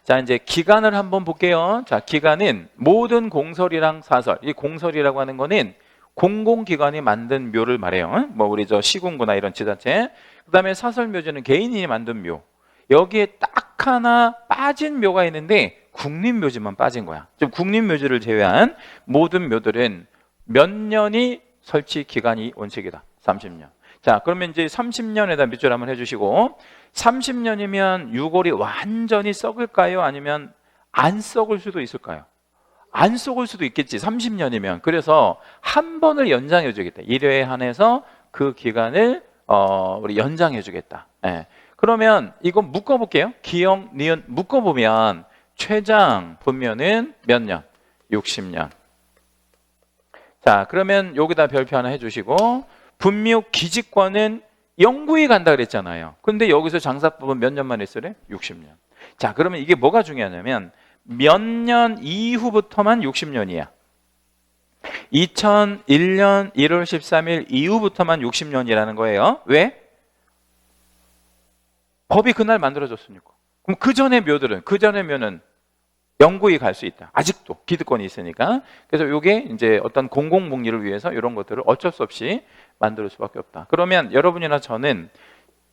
A: 자, 이제 기간을 한번 볼게요. 자, 기간은 모든 공설이랑 사설. 이 공설이라고 하는 거는 공공기관이 만든 묘를 말해요. 뭐 우리 저 시군구나 이런 지자체. 그다음에 사설묘지는 개인이 만든 묘. 여기에 딱 하나 빠진 묘가 있는데 국립묘지만 빠진 거야. 좀 국립묘지를 제외한 모든 묘들은 몇 년이 설치 기간이 원칙이다. 30년. 자, 그러면 이제 30년에다 밑줄 한번 해주시고, 30년이면 유골이 완전히 썩을까요? 아니면 안 썩을 수도 있을까요? 안 썩을 수도 있겠지. 30년이면. 그래서 한 번을 연장해 주겠다. 1회에 한해서 그 기간을 우리 연장해 주겠다. 그러면 이거 묶어볼게요. 기역, 니은 묶어보면 최장 분묘는 몇 년? 60년. 자, 그러면 여기다 별표 하나 해주시고, 분묘 기지권은 영구히 간다 그랬잖아요. 근데 여기서 장사법은 몇 년만 했으래? 60년. 자, 그러면 이게 뭐가 중요하냐면 몇 년 이후부터만 60년이야. 2001년 1월 13일 이후부터만 60년이라는 거예요. 왜? 법이 그날 만들어졌으니까. 그럼 그 전에 묘들은, 그 전에 묘는 영구히 갈 수 있다. 아직도 기득권이 있으니까. 그래서 이게 이제 어떤 공공복리를 위해서 이런 것들을 어쩔 수 없이 만들 수밖에 없다. 그러면 여러분이나 저는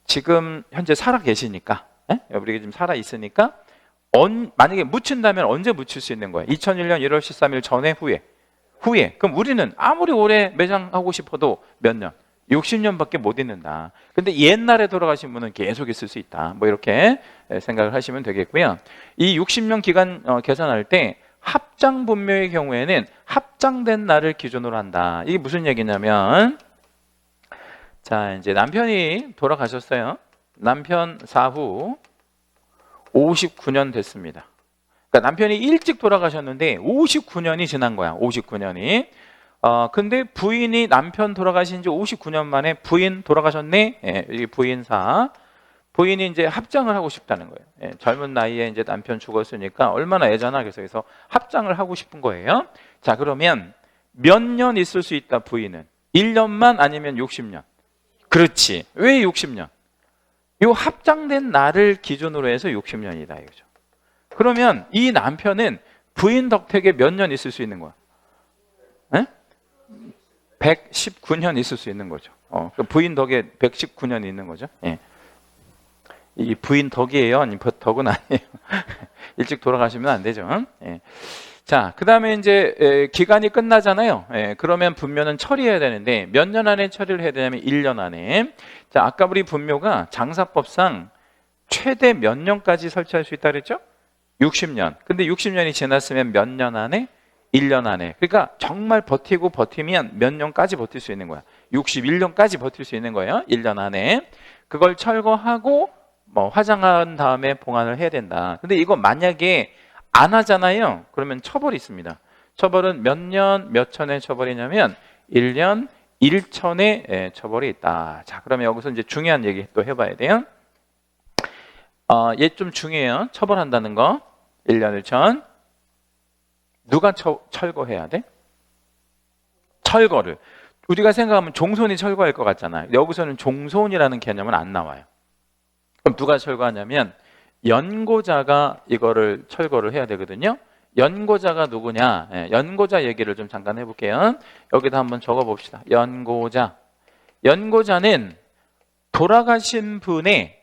A: 지금 현재 살아 계시니까, 우리가 지금 살아 있으니까 만약에 묻힌다면 언제 묻힐 수 있는 거예요? 2001년 1월 13일 전에 후에. 그럼 우리는 아무리 오래 매장하고 싶어도 몇 년? 60년밖에 못 있는다. 근데 옛날에 돌아가신 분은 계속 있을 수 있다. 뭐 이렇게 생각을 하시면 되겠고요. 이 60년 기간 계산할 때 합장 분묘의 경우에는 합장된 날을 기준으로 한다. 이게 무슨 얘기냐면, 자, 이제 남편이 돌아가셨어요. 남편 사후 59년 됐습니다. 그러니까 남편이 일찍 돌아가셨는데 59년이 지난 거야. 59년이. 근데 부인이 남편 돌아가신 지 59년 만에 부인 돌아가셨네. 이 부인사. 부인이 이제 합장을 하고 싶다는 거예요. 젊은 나이에 이제 남편 죽었으니까 얼마나 애잖아. 그래서 합장을 하고 싶은 거예요. 자, 그러면 몇 년 있을 수 있다, 부인은? 1년만 아니면 60년? 그렇지. 왜 60년? 이 합장된 날을 기준으로 해서 60년이다 이거죠. 그러면 이 남편은 부인 덕택에 몇 년 있을 수 있는 거야? 119년 있을 수 있는 거죠. 부인 덕에 119년이 있는 거죠. 예. 이 부인 덕이에요? 아니면 덕은 아니에요? 일찍 돌아가시면 안 되죠. 예. 자, 그 다음에 이제 기간이 끝나잖아요. 예, 그러면 분묘는 처리해야 되는데 몇 년 안에 처리를 해야 되냐면 1년 안에. 자, 아까 우리 분묘가 장사법상 최대 몇 년까지 설치할 수 있다 그랬죠? 60년. 근데 60년이 지났으면 몇 년 안에? 1년 안에. 그러니까 정말 버티면 몇 년까지 버틸 수 있는 거야. 61년까지 버틸 수 있는 거예요. 1년 안에. 그걸 철거하고 뭐 화장한 다음에 봉안을 해야 된다. 근데 이거 만약에 안 하잖아요. 그러면 처벌이 있습니다. 처벌은 몇 년, 몇 천의 처벌이냐면 1년 1천의 처벌이 있다. 자, 그러면 여기서 이제 중요한 얘기 또 해봐야 돼요. 얘 좀 중요해요. 처벌한다는 거. 1년 1천. 누가 철거해야 돼? 철거를. 우리가 생각하면 종손이 철거할 것 같잖아요. 여기서는 종손이라는 개념은 안 나와요. 그럼 누가 철거하냐면 연고자가 이거를 철거를 해야 되거든요. 연고자가 누구냐? 연고자 얘기를 좀 잠깐 해볼게요. 여기다 한번 적어봅시다. 연고자. 연고자는 돌아가신 분의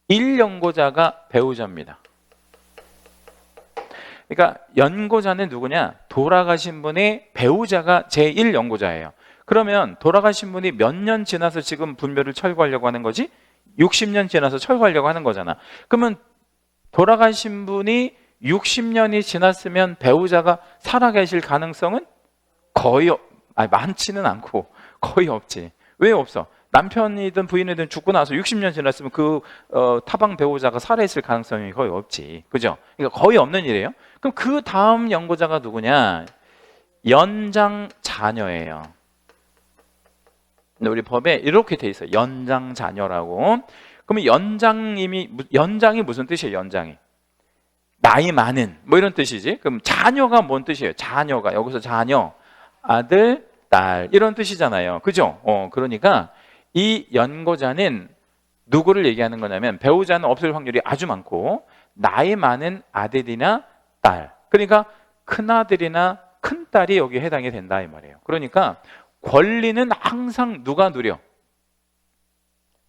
A: 1연고자가 배우자입니다. 그러니까 연고자는 누구냐? 돌아가신 분의 배우자가 제1연고자예요. 그러면 돌아가신 분이 몇 년 지나서 지금 분묘를 철거하려고 하는 거지? 60년 지나서 철거하려고 하는 거잖아. 그러면 돌아가신 분이 60년이 지났으면 배우자가 살아계실 가능성은 많지는 않고 거의 없지. 왜 없어? 남편이든 부인이든 죽고 나서 60년 지났으면 그 타방 배우자가 살아있을 가능성이 거의 없지. 그죠? 그러니까 거의 없는 일이에요. 그럼 그 다음 연고자가 누구냐? 연장 자녀예요. 근데 우리 법에 이렇게 돼 있어요. 연장 자녀라고. 그러면 연장이 무슨 뜻이에요? 연장이 나이 많은 뭐 이런 뜻이지. 그럼 자녀가 뭔 뜻이에요? 자녀가 여기서 자녀, 아들, 딸 이런 뜻이잖아요. 그죠? 그러니까 이 연고자는 누구를 얘기하는 거냐면 배우자는 없을 확률이 아주 많고 나이 많은 아들이나 딸. 그러니까 큰아들이나 큰딸이 여기에 해당이 된다 이 말이에요. 그러니까 권리는 항상 누가 누려?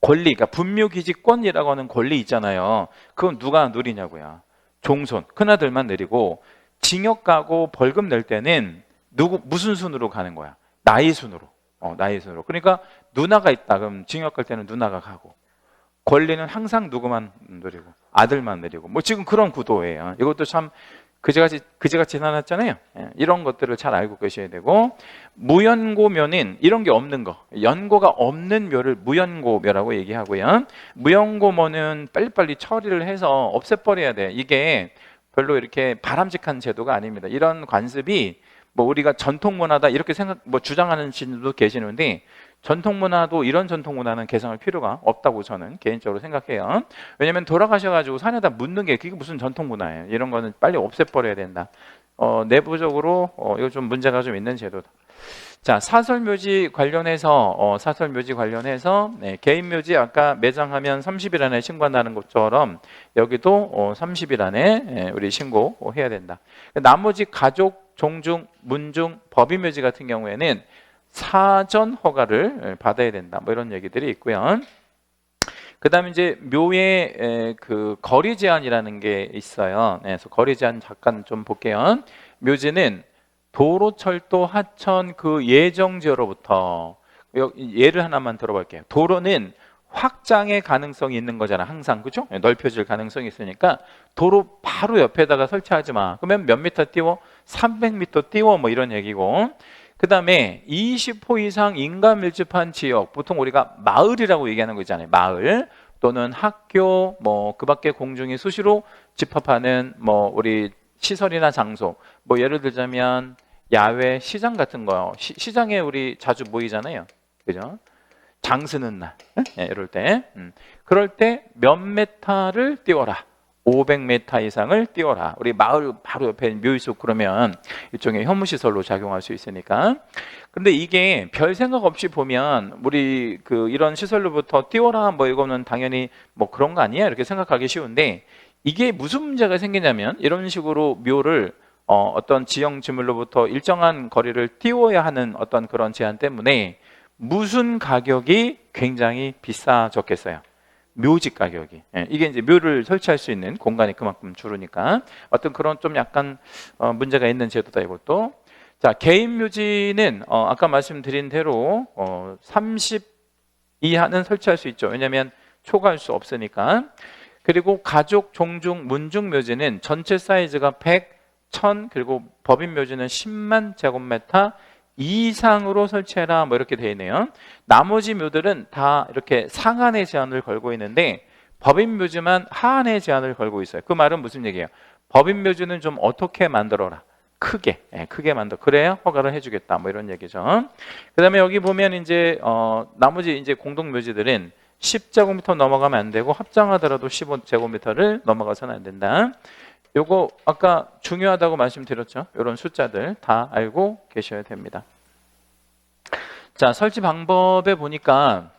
A: 권리, 그러니까 분묘기지권이라고 하는 권리 있잖아요. 그건 누가 누리냐고요. 종손, 큰아들만 내리고 징역 가고 벌금 낼 때는 무슨 순으로 가는 거야? 나이 순으로. 나이 순으로. 그러니까 누나가 있다. 그럼 징역 갈 때는 누나가 가고 권리는 항상 누구만 누리고 아들만 내리고 뭐 지금 그런 구도예요. 이것도 참 그제같이 나눴잖아요. 이런 것들을 잘 알고 계셔야 되고 무연고묘는 이런 게 없는 거. 연고가 없는 묘를 무연고묘라고 얘기하고요. 무연고묘는 빨리빨리 처리를 해서 없애버려야 돼. 이게 별로 이렇게 바람직한 제도가 아닙니다. 이런 관습이 뭐 우리가 전통문화다 이렇게 주장하는 분들도 계시는데 전통문화도 이런 전통문화는 개성할 필요가 없다고 저는 개인적으로 생각해요. 왜냐하면 돌아가셔가지고 산에다 묻는 게 그게 무슨 전통문화예요. 이런 거는 빨리 없애버려야 된다. 내부적으로 이거 좀 문제가 좀 있는 제도다. 자, 사설묘지 관련해서 네, 개인묘지 아까 매장하면 30일 안에 신고한다는 것처럼 여기도 30일 안에 우리 신고해야 된다. 나머지 가족, 종중, 문중, 법인묘지 같은 경우에는 사전 허가를 받아야 된다. 뭐 이런 얘기들이 있고요. 그다음에 이제 묘의 그 거리 제한이라는 게 있어요. 네, 그래서 거리 제한 잠깐 좀 볼게요. 묘지는 도로, 철도, 하천 그 예정지로부터 예를 하나만 들어볼게요. 도로는 확장의 가능성이 있는 거잖아. 항상 그죠? 넓혀질 가능성이 있으니까 도로 바로 옆에다가 설치하지 마. 그러면 몇 미터 띄워? 300m 띄워 뭐 이런 얘기고. 그 다음에 20호 이상 인간 밀집한 지역, 보통 우리가 마을이라고 얘기하는 거 있잖아요. 마을 또는 학교, 뭐 그 밖에 공중이 수시로 집합하는 뭐 우리 시설이나 장소, 뭐 예를 들자면 야외 시장 같은 거, 시장에 우리 자주 모이잖아요. 그죠? 장 쓰는 날, 이럴 때, 그럴 때 몇 메타를 띄워라. 500m 이상을 띄워라. 우리 마을 바로 옆에 묘의숲 그러면 일종의 혐오시설로 작용할 수 있으니까. 근데 이게 별 생각 없이 보면 우리 이런 시설로부터 띄워라 뭐 이거는 당연히 뭐 그런 거 아니야 이렇게 생각하기 쉬운데 이게 무슨 문제가 생기냐면 이런 식으로 묘를 어떤 지형 지물로부터 일정한 거리를 띄워야 하는 어떤 그런 제한 때문에 무슨 가격이 굉장히 비싸졌겠어요? 묘지 가격이. 이게 이제 묘를 설치할 수 있는 공간이 그만큼 줄으니까 어떤 그런 좀 약간 문제가 있는 제도다 이것도. 자, 개인 묘지는 아까 말씀드린 대로 30 이하는 설치할 수 있죠. 왜냐하면 초과할 수 없으니까. 그리고 가족, 종중, 문중 묘지는 전체 사이즈가 100, 1000 그리고 법인 묘지는 10만 제곱미터 이상으로 설치해라 뭐 이렇게 되어 있네요. 나머지 묘들은 다 이렇게 상한의 제한을 걸고 있는데 법인 묘지만 하한의 제한을 걸고 있어요. 그 말은 무슨 얘기예요? 법인 묘지는 좀 어떻게 만들어라. 크게 만들어. 그래야 허가를 해주겠다. 뭐 이런 얘기죠. 그다음에 여기 보면 이제 나머지 이제 공동 묘지들은 10제곱미터 넘어가면 안 되고 합장하더라도 15제곱미터를 넘어가서는 안 된다. 요거 아까 중요하다고 말씀드렸죠. 이런 숫자들 다 알고 계셔야 됩니다. 자, 설치 방법에 보니까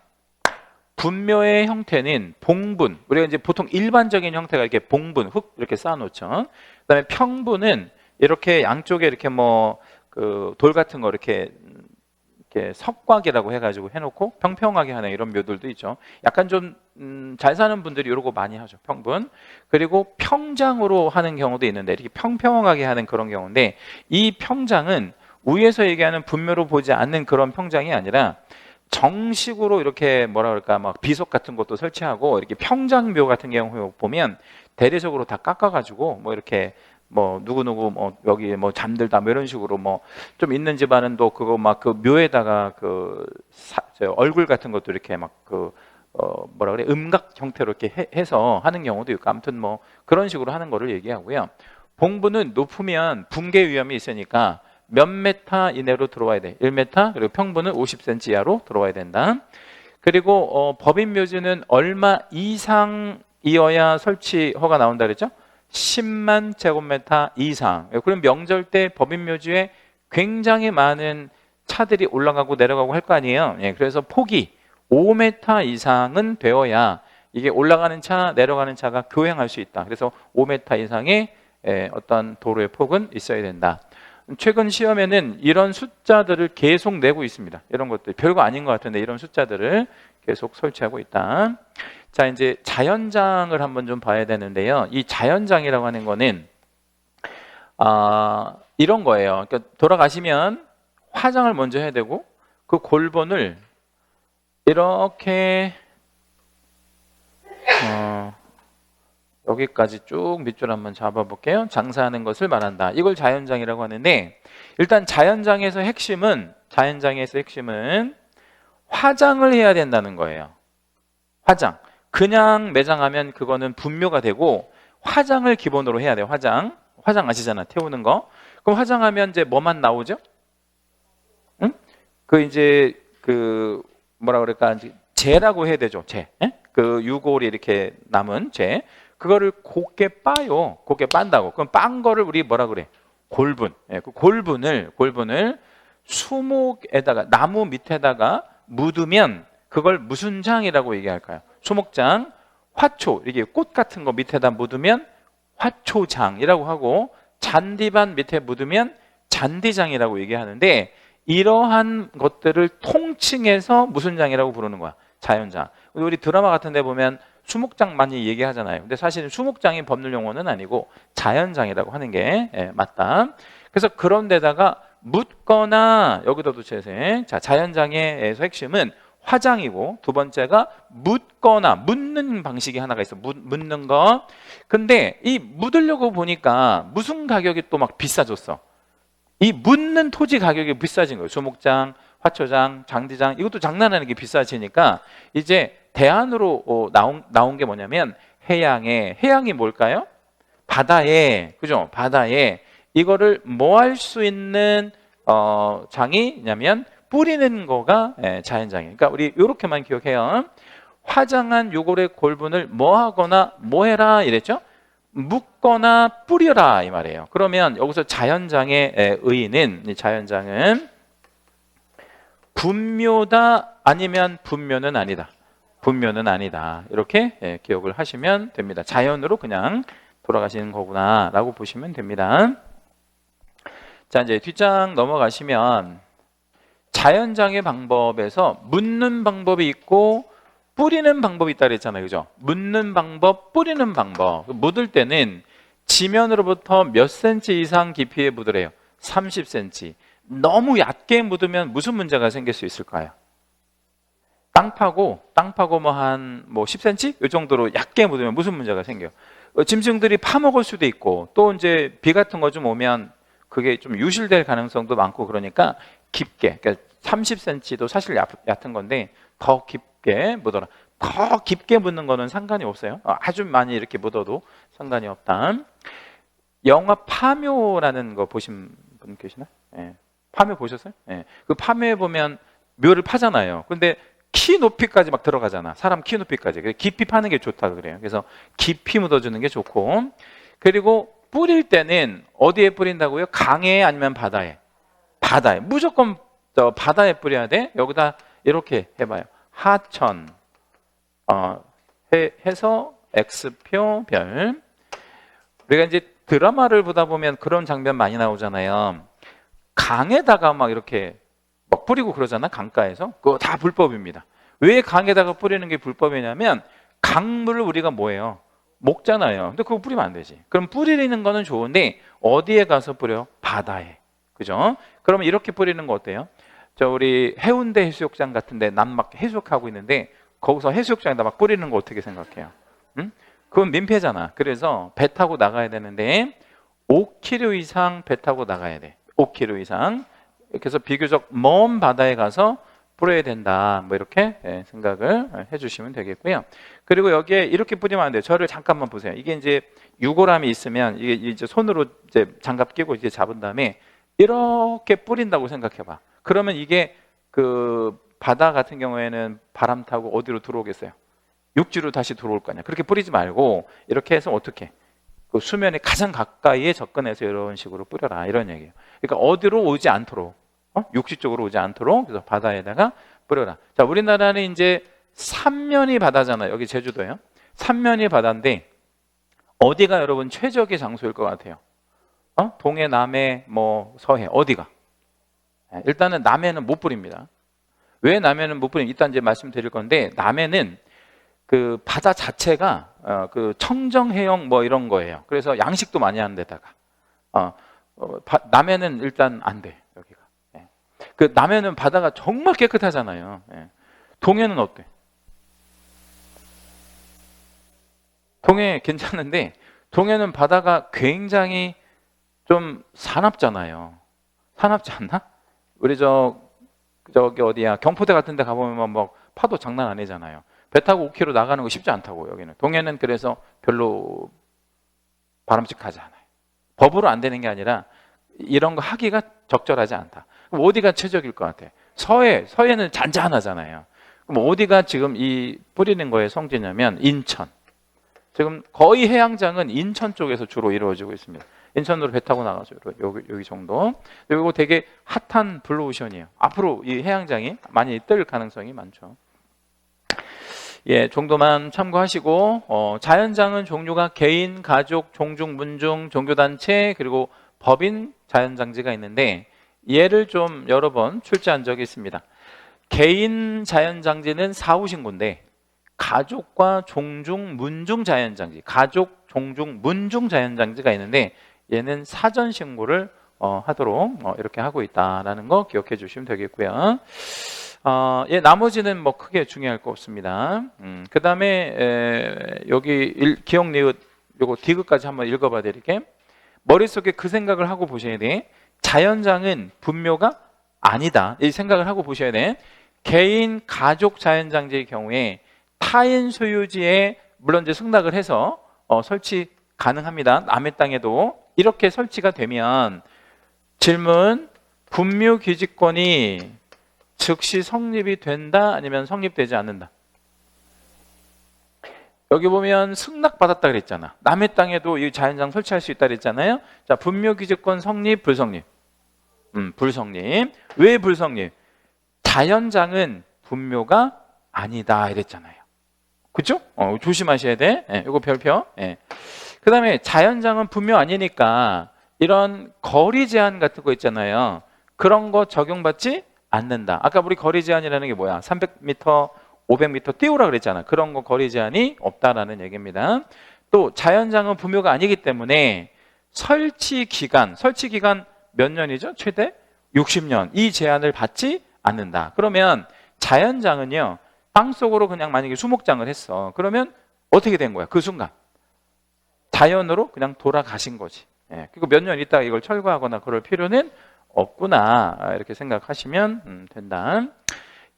A: 분묘의 형태는 봉분. 우리가 이제 보통 일반적인 형태가 이렇게 봉분, 흙 이렇게 쌓아놓죠. 그다음에 평분은 이렇게 양쪽에 이렇게 뭐 그 돌 같은 거 이렇게 석곽이라고 해가지고 해놓고 평평하게 하는 이런 묘들도 있죠. 약간 좀 잘 사는 분들이 이런 거 많이 하죠. 평분. 그리고 평장으로 하는 경우도 있는데 이렇게 평평하게 하는 그런 경우인데 이 평장은 위에서 얘기하는 분묘로 보지 않는 그런 평장이 아니라 정식으로 이렇게 뭐라 그럴까 막 비석 같은 것도 설치하고 이렇게 평장묘 같은 경우 보면 대대적으로 다 깎아가지고 뭐 이렇게 뭐 누구누구 뭐 여기 뭐 잠들다 뭐 이런 식으로 뭐 좀 있는 집안은 또 그거 막 그 묘에다가 얼굴 같은 것도 이렇게 막 뭐라 그래 음각 형태로 이렇게 해서 하는 경우도 있고 아무튼 뭐 그런 식으로 하는 거를 얘기하고요. 봉분은 높으면 붕괴 위험이 있으니까 몇 메타 이내로 들어와야 돼. 1m 그리고 평분은 50cm 이하로 들어와야 된다. 그리고 법인 묘지는 얼마 이상이어야 설치 허가 나온다 그랬죠? 10만 제곱미터 이상. 그럼 명절 때 법인 묘지에 굉장히 많은 차들이 올라가고 내려가고 할 거 아니에요. 그래서 폭이 5m 이상은 되어야 이게 올라가는 차, 내려가는 차가 교행할 수 있다. 그래서 5m 이상의 어떤 도로의 폭은 있어야 된다. 최근 시험에는 이런 숫자들을 계속 내고 있습니다. 이런 것들 별거 아닌 것 같은데 이런 숫자들을 계속 설치하고 있다. 자, 이제 자연장을 한번 좀 봐야 되는데요. 이 자연장이라고 하는 거는 이런 거예요. 그러니까 돌아가시면 화장을 먼저 해야 되고 그 골본을 이렇게 여기까지 쭉 밑줄 한번 잡아볼게요. 장사하는 것을 말한다. 이걸 자연장이라고 하는데 일단 자연장에서 핵심은 화장을 해야 된다는 거예요. 화장. 그냥 매장하면 그거는 분묘가 되고 화장을 기본으로 해야 돼요. 화장 아시잖아. 태우는 거. 그럼 화장하면 이제 뭐만 나오죠? 응? 이제 뭐라 그럴까? 재라고 해야 되죠. 재. 그 유골이 이렇게 남은 재. 그거를 곱게 빠요. 곱게 빤다고. 그럼 빤 거를 우리 뭐라 그래? 골분. 그 골분을 수목에다가 나무 밑에다가 묻으면 그걸 무슨 장이라고 얘기할까요? 수목장, 화초, 이게 꽃 같은 거 밑에다 묻으면 화초장이라고 하고 잔디밭 밑에 묻으면 잔디장이라고 얘기하는데 이러한 것들을 통칭해서 무슨 장이라고 부르는 거야? 자연장. 우리 드라마 같은 데 보면 수목장 많이 얘기하잖아요. 근데 사실은 수목장이 법률 용어는 아니고 자연장이라고 하는 게 맞다. 그래서 그런 데다가 묻거나 여기서도 재생. 자, 자연장에서 핵심은 화장이고 두 번째가 묻는 방식이 하나가 있어. 묻는 거. 근데 이 묻으려고 보니까 무슨 가격이 또 막 비싸졌어. 이 묻는 토지 가격이 비싸진 거예요. 수목장, 화초장, 장디장 이것도 장난 아니게 비싸지니까 이제 대안으로 나온 게 뭐냐면 해양이 뭘까요? 바다에, 그죠? 바다에 이거를 뭐 할 수 있는 장이냐면 뿌리는 거가 자연장이에요. 그러니까 우리 이렇게만 기억해요. 화장한 요골의 골분을 뭐 하거나 뭐 해라 이랬죠? 묶거나 뿌려라 이 말이에요. 그러면 여기서 자연장의 의의는 자연장은 분묘다 아니면 분묘는 아니다. 분묘는 아니다. 이렇게 기억을 하시면 됩니다. 자연으로 그냥 돌아가시는 거구나 라고 보시면 됩니다. 자, 이제 뒷장 넘어가시면 자연장의 방법에서 묻는 방법이 있고 뿌리는 방법이 있다 그랬잖아요. 그죠? 묻는 방법, 뿌리는 방법. 묻을 때는 지면으로부터 몇 센치 이상 깊이에 묻으래요. 30cm. 너무 얕게 묻으면 무슨 문제가 생길 수 있을까요? 땅 파고 뭐 한 10cm? 이 정도로 얇게 묻으면 무슨 문제가 생겨요? 짐승들이 파먹을 수도 있고 또 이제 비 같은 거 좀 오면 그게 좀 유실될 가능성도 많고 그러니까 깊게, 그러니까 30cm도 사실 얕은 건데 더 깊게 묻어라. 더 깊게 묻는 거는 상관이 없어요. 아주 많이 이렇게 묻어도 상관이 없다. 영화 파묘라는 거 보신 분 계시나? 예. 파묘 보셨어요? 예. 그 파묘에 보면 묘를 파잖아요. 근데 키 높이까지 막 들어가잖아. 사람 키 높이까지. 깊이 파는 게 좋다 그래요. 그래서 깊이 묻어주는 게 좋고, 그리고 뿌릴 때는 어디에 뿌린다고요? 강에 아니면 바다에? 바다에. 무조건 바다에 뿌려야 돼. 여기다 이렇게 해봐요. 하천 해서 X표 별. 우리가 이제 드라마를 보다 보면 그런 장면 많이 나오잖아요. 강에다가 막 이렇게 막 뿌리고 그러잖아. 강가에서. 그거 다 불법입니다. 왜 강에다가 뿌리는 게 불법이냐면 강물을 우리가 뭐예요? 먹잖아요. 근데 그거 뿌리면 안 되지. 그럼 뿌리는 거는 좋은데 어디에 가서 뿌려? 바다에. 그죠? 그러면 이렇게 뿌리는 거 어때요? 우리 해운대 해수욕장 같은데 난 막 해수욕하고 있는데 거기서 해수욕장에다 막 뿌리는 거 어떻게 생각해요? 응? 그건 민폐잖아. 그래서 배 타고 나가야 되는데 5km 이상 배 타고 나가야 돼. 5km 이상. 그래서 비교적 먼 바다에 가서 뿌려야 된다. 뭐 이렇게 생각을 해주시면 되겠고요. 그리고 여기에 이렇게 뿌리면 안 돼요. 저를 잠깐만 보세요. 이게 이제 유골함이 있으면 이게 이제 손으로 이제 장갑 끼고 이제 잡은 다음에 이렇게 뿌린다고 생각해봐. 그러면 이게 그 바다 같은 경우에는 바람 타고 어디로 들어오겠어요? 육지로 다시 들어올 거 아니야. 그렇게 뿌리지 말고 이렇게 해서 어떻게? 그 수면에 가장 가까이에 접근해서 이런 식으로 뿌려라. 이런 얘기예요. 그러니까 어디로 오지 않도록, 육지 쪽으로 오지 않도록 그래서 바다에다가 뿌려라. 자, 우리나라는 이제 삼면이 바다잖아요. 여기 제주도요. 삼면이 바다인데 어디가 여러분 최적의 장소일 것 같아요? 동해, 남해, 서해 어디가? 일단은 남해는 못 뿌립니다. 왜 남해는 못 뿌리냐? 이따 이제 말씀드릴 건데 남해는 그 바다 자체가 그 청정해역 이런 거예요. 그래서 양식도 많이 하는 데다가 남해는 일단 안 돼. 여기가. 그 남해는 바다가 정말 깨끗하잖아요. 동해는 어때? 동해 괜찮은데 동해는 바다가 굉장히 좀 사납잖아요. 사납지 않나? 우리 저기 어디야 경포대 같은 데 가보면 막 파도 장난 아니잖아요. 배 타고 5km 나가는 거 쉽지 않다고. 여기는 동해는 그래서 별로 바람직하지 않아요. 법으로 안 되는 게 아니라 이런 거 하기가 적절하지 않다. 그럼 어디가 최적일 것 같아? 서해는 잔잔하잖아요. 그럼 어디가 지금 이 뿌리는 거의 성지냐면 인천. 지금 거의 해양장은 인천 쪽에서 주로 이루어지고 있습니다. 인천으로 배 타고 나가죠. 여기 정도. 이거 되게 핫한 블루오션이에요. 앞으로 이 해양장이 많이 뜰 가능성이 많죠. 정도만 참고하시고 자연장은 종류가 개인, 가족, 종중, 문중, 종교단체 그리고 법인 자연장지가 있는데 얘를 좀 여러 번 출제한 적이 있습니다. 개인 자연장지는 사후신고인데 가족과 종중, 문중 자연장지, 가족, 종중, 문중 자연장지가 있는데 얘는 사전 신고를 하도록 이렇게 하고 있다라는 거 기억해 주시면 되겠고요. 나머지는 크게 중요할 거 없습니다. 그 다음에 여기 기억 니은 요거 디귿까지 한번 읽어봐 드릴게요. 머릿속에 그 생각을 하고 보셔야 돼. 자연장은 분묘가 아니다. 이 생각을 하고 보셔야 돼. 개인, 가족 자연장지의 경우에 타인 소유지에 물론 이제 승낙을 해서 설치 가능합니다. 남의 땅에도 이렇게 설치가 되면 질문, 분묘 기지권이 즉시 성립이 된다 아니면 성립되지 않는다? 여기 보면 승낙받았다 그랬잖아. 남의 땅에도 이 자연장 설치할 수 있다 그랬잖아요. 자, 분묘 기지권 성립, 불성립? 불성립. 왜 불성립? 자연장은 분묘가 아니다 이랬잖아요. 그렇죠? 조심하셔야 돼. 이거 별표. 그 다음에 자연장은 분묘 아니니까 이런 거리 제한 같은 거 있잖아요. 그런 거 적용받지 않는다. 아까 우리 거리 제한이라는 게 뭐야? 300m, 500m 띄우라 그랬잖아. 그런 거 거리 제한이 없다라는 얘기입니다. 또 자연장은 분묘가 아니기 때문에 설치 기간 몇 년이죠? 최대 60년. 이 제한을 받지 않는다. 그러면 자연장은요, 땅속으로 그냥 만약에 수목장을 했어. 그러면 어떻게 된 거야? 그 순간 자연으로 그냥 돌아가신 거지. 예, 그리고 몇 년 있다가 이걸 철거하거나 그럴 필요는 없구나, 이렇게 생각하시면 된다.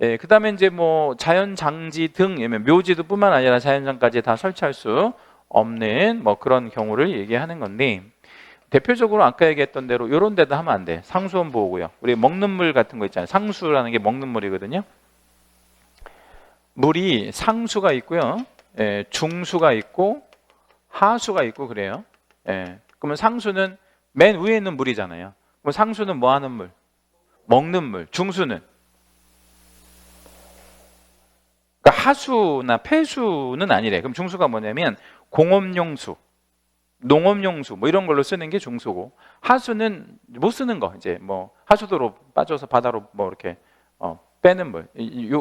A: 예, 그 다음에 이제 뭐 자연장지 등, 묘지도 뿐만 아니라 자연장까지 다 설치할 수 없는 뭐 그런 경우를 얘기하는 건데, 대표적으로 아까 얘기했던 대로 이런 데도 하면 안 돼. 상수원 보호구역. 우리 먹는 물 같은 거 있잖아요. 상수라는 게 먹는 물이거든요. 물이 상수가 있고요, 예, 중수가 있고 하수가 있고 그래요. 예, 그러면 상수는 맨 위에 있는 물이잖아요. 그럼 상수는 뭐 하는 물? 먹는 물. 중수는? 그러니까 하수나 폐수는 아니래. 그럼 중수가 뭐냐면 공업용수, 농업용수 뭐 이런 걸로 쓰는 게 중수고, 하수는 못 쓰는 거, 이제 뭐 하수도로 빠져서 바다로 뭐 이렇게 빼는 물,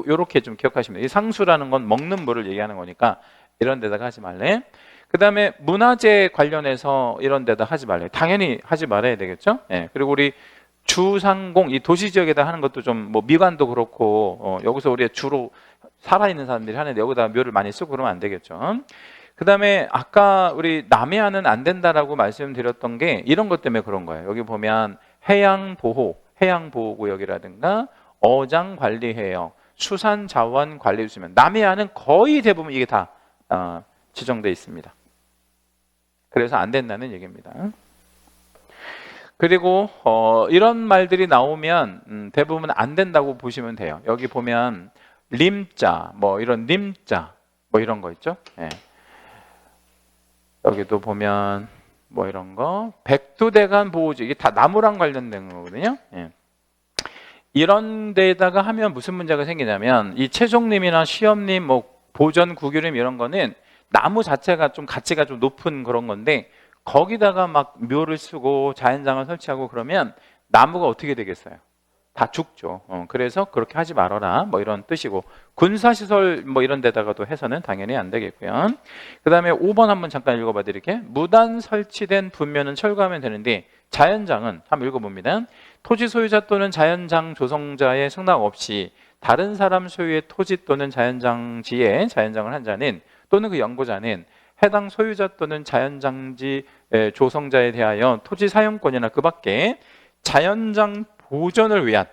A: 요렇게 좀 기억하시면 돼요. 이 상수라는 건 먹는 물을 얘기하는 거니까 이런 데다가 하지 말래. 그 다음에 문화재 관련해서 이런 데다 하지 말래. 당연히 하지 말아야 되겠죠. 예. 그리고 우리 주상공, 이 도시 지역에다 하는 것도 좀 뭐 미관도 그렇고, 여기서 우리 주로 살아있는 사람들이 하는데 여기다 묘를 많이 쓰고 그러면 안 되겠죠. 그 다음에 아까 우리 남해안은 안 된다라고 말씀드렸던 게 이런 것 때문에 그런 거예요. 여기 보면 해양보호, 해양보호구역이라든가 어장관리해역, 수산자원관리 있으면 남해안은 거의 대부분 이게 다 지정돼 있습니다. 그래서 안 된다는 얘기입니다. 그리고 이런 말들이 나오면 대부분 안 된다고 보시면 돼요. 여기 보면 림자, 뭐 이런 림자, 뭐 이런 거 있죠. 예. 여기도 보면 뭐 이런 거 백두대간 보호지, 이게 다 나무랑 관련된 거거든요. 예. 이런 데다가 하면 무슨 문제가 생기냐면, 이 최종림이나 시험림, 뭐 보전 구규림 이런 거는 나무 자체가 좀 가치가 좀 높은 그런 건데, 거기다가 막 묘를 쓰고 자연장을 설치하고 그러면 나무가 어떻게 되겠어요? 다 죽죠. 그래서 그렇게 하지 말아라, 뭐 이런 뜻이고, 군사시설 뭐 이런 데다가도 해서는 당연히 안 되겠고요. 그 다음에 5번 한번 잠깐 읽어봐 드릴게요. 무단 설치된 분묘는 철거하면 되는데, 자연장은 한번 읽어봅니다. 토지 소유자 또는 자연장 조성자의 승낙 없이 다른 사람 소유의 토지 또는 자연장지에 자연장을 한 자는, 또는 그 연고자는 해당 소유자 또는 자연장지 조성자에 대하여 토지 사용권이나 그 밖에 자연장 보전을 위한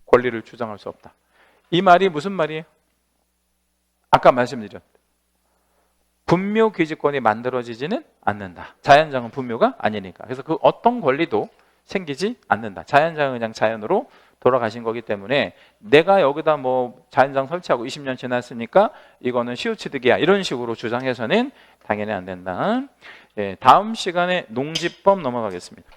A: 권리를 주장할 수 없다. 이 말이 무슨 말이에요? 아까 말씀드렸죠. 분묘 기지권이 만들어지지는 않는다. 자연장은 분묘가 아니니까. 그래서 그 어떤 권리도 생기지 않는다. 자연장은 그냥 자연으로 돌아가신 거기 때문에 내가 여기다 뭐 자연장 설치하고 20년 지났으니까 이거는 시우치득이야, 이런 식으로 주장해서는 당연히 안 된다. 예, 다음 시간에 농지법 넘어가겠습니다.